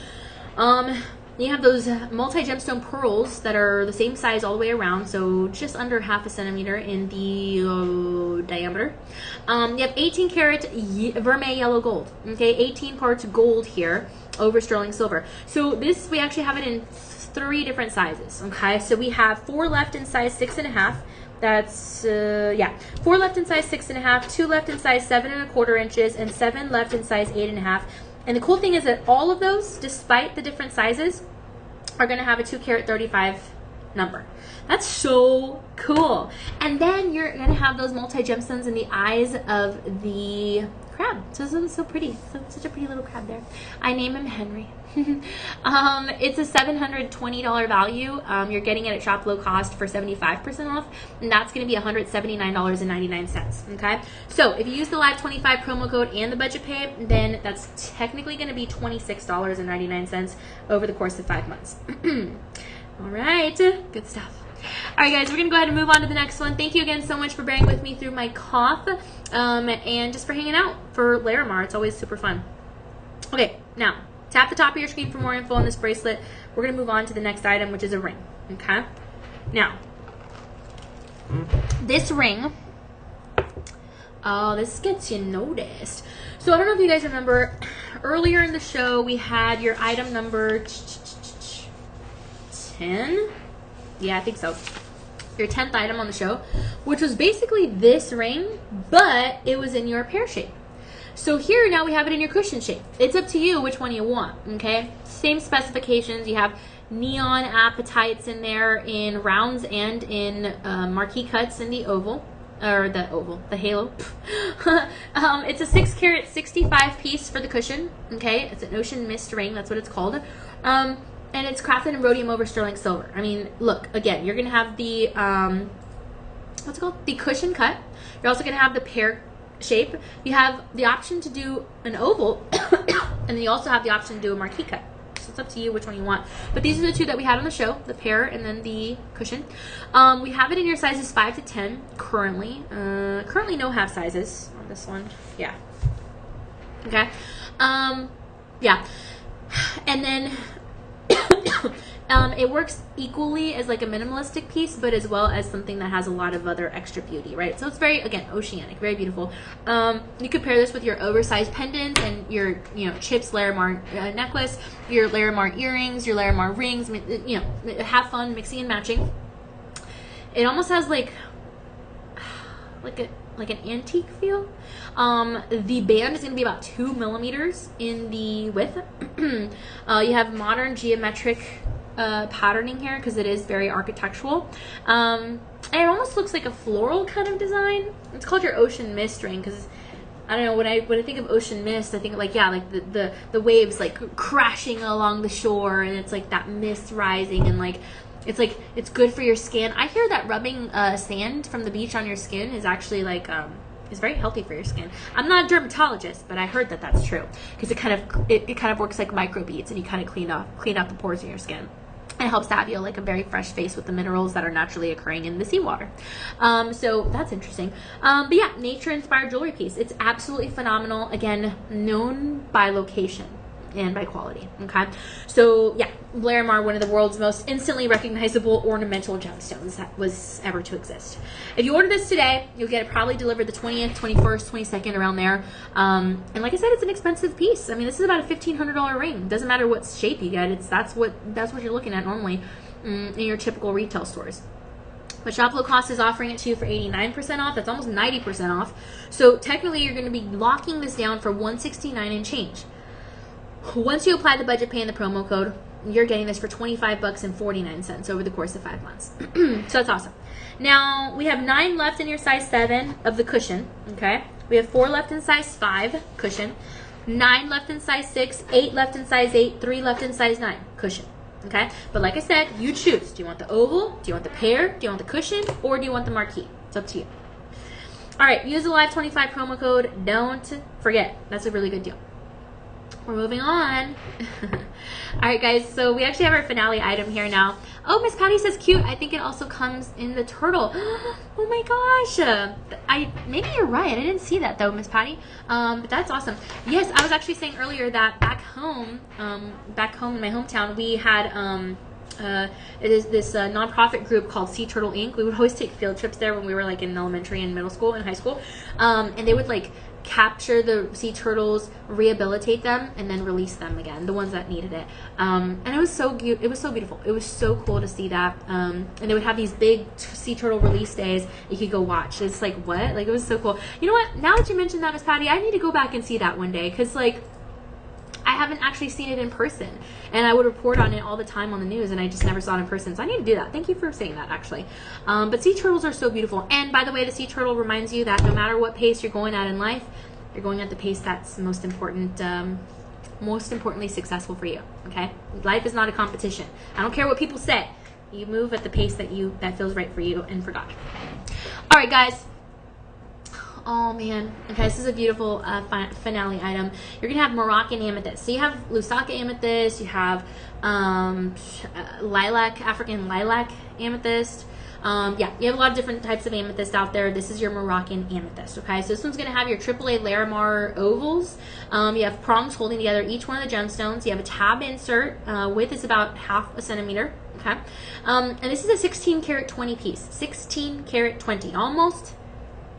You have those multi-gemstone pearls that are the same size all the way around, so just under 1/2 centimeter in the diameter. You have 18 karat vermeil yellow gold. Okay, 18 parts gold here over sterling silver. So this, we actually have it in 3 different sizes. Okay, so we have 4 left in size 6.5. That's 4 left in size 6.5, 2 left in size 7 1/4 inches, and 7 left in size 8.5. And the cool thing is that all of those, despite the different sizes, are going to have a 2 karat 35 number. That's so cool. And then you're gonna have those multi gemstones in the eyes of the crab. So it's so pretty. Such a pretty little crab there. I name him Henry. It's a $720 value. You're getting it at shop low cost for 75% off, and that's going to be $179.99. Okay, so if you use the Live 25 promo code and the budget pay, then that's technically going to be $26.99 over the course of 5 months. All right, good stuff. All right, guys, we're going to go ahead and move on to the next one. Thank you again so much for bearing with me through my cough, and just for hanging out for Larimar. It's always super fun. Okay, now tap the top of your screen for more info on this bracelet. We're going to move on to the next item, which is a ring. Okay? Now, this ring, oh, this gets you noticed. So I don't know if you guys remember, earlier in the show, we had your item number 10? Yeah, I think so. Your 10th item on the show, which was basically this ring, but it was in your pear shape. So here now we have it in your cushion shape. It's up to you which one you want, okay? Same specifications. You have neon apatites in there in rounds and in marquee cuts in the oval, or the halo. It's a 6 carat 65 piece for the cushion, okay? It's an ocean mist ring, that's what it's called. And it's crafted in rhodium over sterling silver. I mean, look, again, you're gonna have the, what's it called? The cushion cut. You're also gonna have the pear shape. You have the option to do an oval, and then you also have the option to do a marquee cut. So it's up to you which one you want. But these are the two that we had on the show, the pear and then the cushion. We have it in your sizes 5 to 10 currently. Currently no half sizes on this one. Yeah. Okay. Yeah. And then it works equally as like a minimalistic piece, but as well as something that has a lot of other extra beauty, right? So it's very, again, oceanic, very beautiful. You could pair this with your oversized pendants and your, Chips Larimar necklace, your Larimar earrings, your Larimar rings. Have fun mixing and matching. It almost has like an antique feel. The band is going to be about 2 millimeters in the width. You have modern geometric patterning here because it is very architectural. And it almost looks like a floral kind of design. It's called your ocean mist ring because I don't know, when I think of ocean mist, I think like the waves like crashing along the shore, and it's like that mist rising, and it's good for your skin. I hear that rubbing sand from the beach on your skin is actually like is very healthy for your skin. I'm not a dermatologist, but I heard that that's true because it kind of works like microbeads, and you kind of clean out the pores in your skin. And it helps to have you like a very fresh face with the minerals that are naturally occurring in the seawater. So that's interesting. But yeah, nature-inspired jewelry piece. It's absolutely phenomenal. Again, known by location and by quality. Okay, so yeah, Larimar, one of the world's most instantly recognizable ornamental gemstones that was ever to exist. If you order this today, you'll get it probably delivered the 20th, 21st, 22nd, around there. And like I said, it's an expensive piece. I mean, this is about a $1,500 ring. Doesn't matter what shape you get. That's what you're looking at normally in your typical retail stores. But Shop Low Cost is offering it to you for 89% off. That's almost 90% off. So technically, you're going to be locking this down for $169 and change. Once you apply the budget pay and the promo code, you're getting this for $25.49 over the course of 5 months. So that's awesome. Now, we have 9 left in your size 7 of the cushion, okay? We have 4 left in size 5 cushion, 9 left in size 6, 8 left in size 8, 3 left in size 9 cushion, okay? But like I said, you choose. Do you want the oval? Do you want the pear? Do you want the cushion? Or do you want the marquee? It's up to you. All right, use the Live 25 promo code. Don't forget. That's a really good deal. We're moving on. All right, guys, so we actually have our finale item here now. Oh, Miss Patty says cute. I think it also comes in the turtle. Oh my gosh. Maybe you're right. I didn't see that though, Miss Patty. But that's awesome. Yes, I was actually saying earlier that back home in my hometown, we had it is this nonprofit group called Sea Turtle Inc. We would always take field trips there when we were like in elementary and middle school and high school. And they would like capture the sea turtles, rehabilitate them, and then release them again, the ones that needed it. And it was so cute. It was so beautiful. It was so cool to see that. And they would have these big sea turtle release days you could go watch. It's like, what? Like, it was so cool. You know what? Now that you mentioned that, Miss Patty, I need to go back and see that one day, because like I haven't actually seen it in person, and I would report on it all the time on the news, and I just never saw it in person. So I need to do that. Thank you for saying that, actually. But sea turtles are so beautiful. And by the way, the sea turtle reminds you that no matter what pace you're going at in life, you're going at the pace that's most importantly successful for you. Okay, life is not a competition. I don't care what people say. You move at the pace that feels right for you and for God. All right, guys. Oh man. Okay, this is a beautiful finale item. You're gonna have Moroccan amethyst. So you have Lusaka amethyst. You have lilac, African lilac amethyst. Yeah, you have a lot of different types of amethyst out there. This is your Moroccan amethyst, okay? So this one's going to have your AAA Larimar ovals. You have prongs holding together each one of the gemstones. You have a tab insert. Width is about 1/2 centimeter, okay? And this is a 16 karat 20 piece. 16 karat 20, almost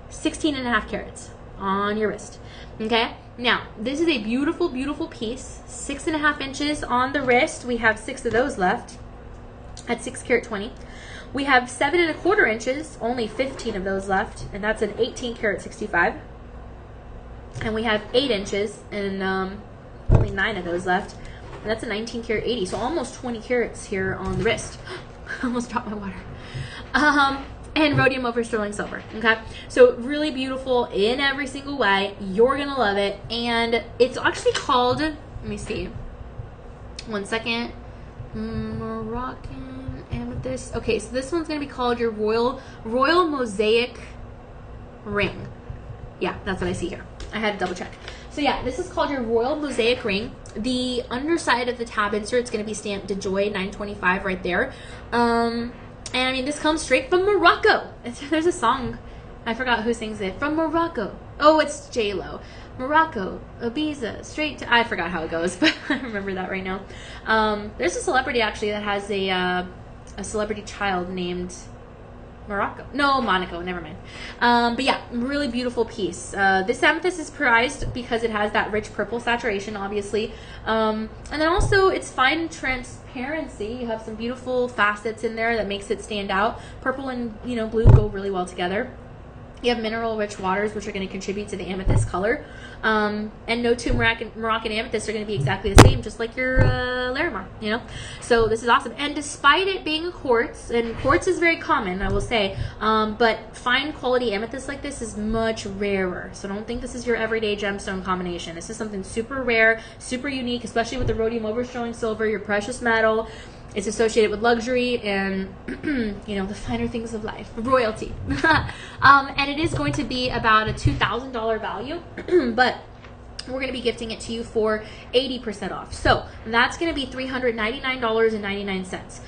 16.5 carats on your wrist, okay? Now, this is a beautiful, beautiful piece. 6.5 inches on the wrist. We have 6 of those left at 6 karat 20. We have 7.25 inches, only 15 of those left, and that's an 18 karat 65. And we have 8 inches, and only 9 of those left, and that's a 19 karat 80. So almost 20 carats here on the wrist. Almost dropped my water. And rhodium over sterling silver. Okay, so really beautiful in every single way. You're gonna love it, and it's actually called. Let me see. One second. Moroccan amethyst. Okay, so this one's gonna be called your royal mosaic ring. Yeah, that's what I see here. I had to double check. So yeah, this is called your royal mosaic ring. The underside of the tab insert is gonna be stamped DeJoy 925 right there. And I mean, this comes straight from Morocco. There's a song, I forgot who sings it. From Morocco. Oh, it's J-Lo. Morocco, Ibiza, straight to, I forgot how it goes, but I remember that right now. There's a celebrity actually that has a celebrity child named Morocco. No, Monaco, never mind. But yeah, really beautiful piece. This amethyst is prized because it has that rich purple saturation, obviously. And then also it's fine transparency. You have some beautiful facets in there that makes it stand out. Purple and blue go really well together. You have mineral-rich waters, which are going to contribute to the amethyst color. And no two Moroccan amethysts are going to be exactly the same, just like your Larimar, So this is awesome. And despite it being a quartz, and quartz is very common, I will say, but fine quality amethyst like this is much rarer. So don't think this is your everyday gemstone combination. This is something super rare, super unique, especially with the rhodium over sterling silver, your precious metal. It's associated with luxury and, the finer things of life, royalty. And it is going to be about a $2,000 value, but we're going to be gifting it to you for 80% off. So that's going to be $399.99.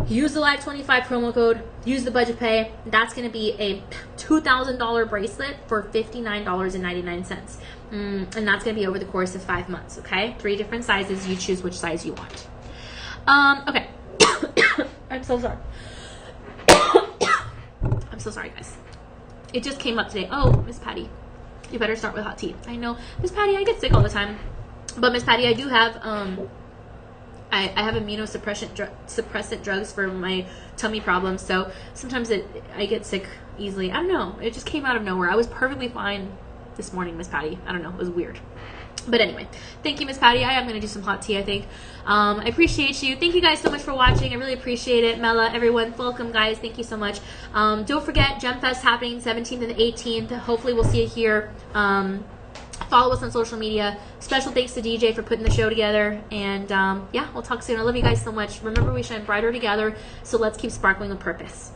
Use the Live25 promo code, use the budget pay. That's going to be a $2,000 bracelet for $59.99. And that's going to be over the course of 5 months, okay? 3 different sizes. You choose which size you want. Okay. I'm so sorry. I'm so sorry, guys. It just came up today. Oh, Miss Patty, you better start with hot tea. I know, Miss Patty, I get sick all the time. But Miss Patty, I do have, I have immunosuppressant drugs for my tummy problems. So sometimes I get sick easily. I don't know. It just came out of nowhere. I was perfectly fine this morning, Miss Patty. I don't know. It was weird. But anyway, thank you, Miss Patty. I am going to do some hot tea, I think. I appreciate you. Thank you guys so much for watching. I really appreciate it. Mela, everyone, welcome, guys. Thank you so much. Don't forget, GemFest happening 17th and 18th. Hopefully we'll see you here. Follow us on social media. Special thanks to DJ for putting the show together. And yeah, we'll talk soon. I love you guys so much. Remember, we shine brighter together, so let's keep sparkling with purpose.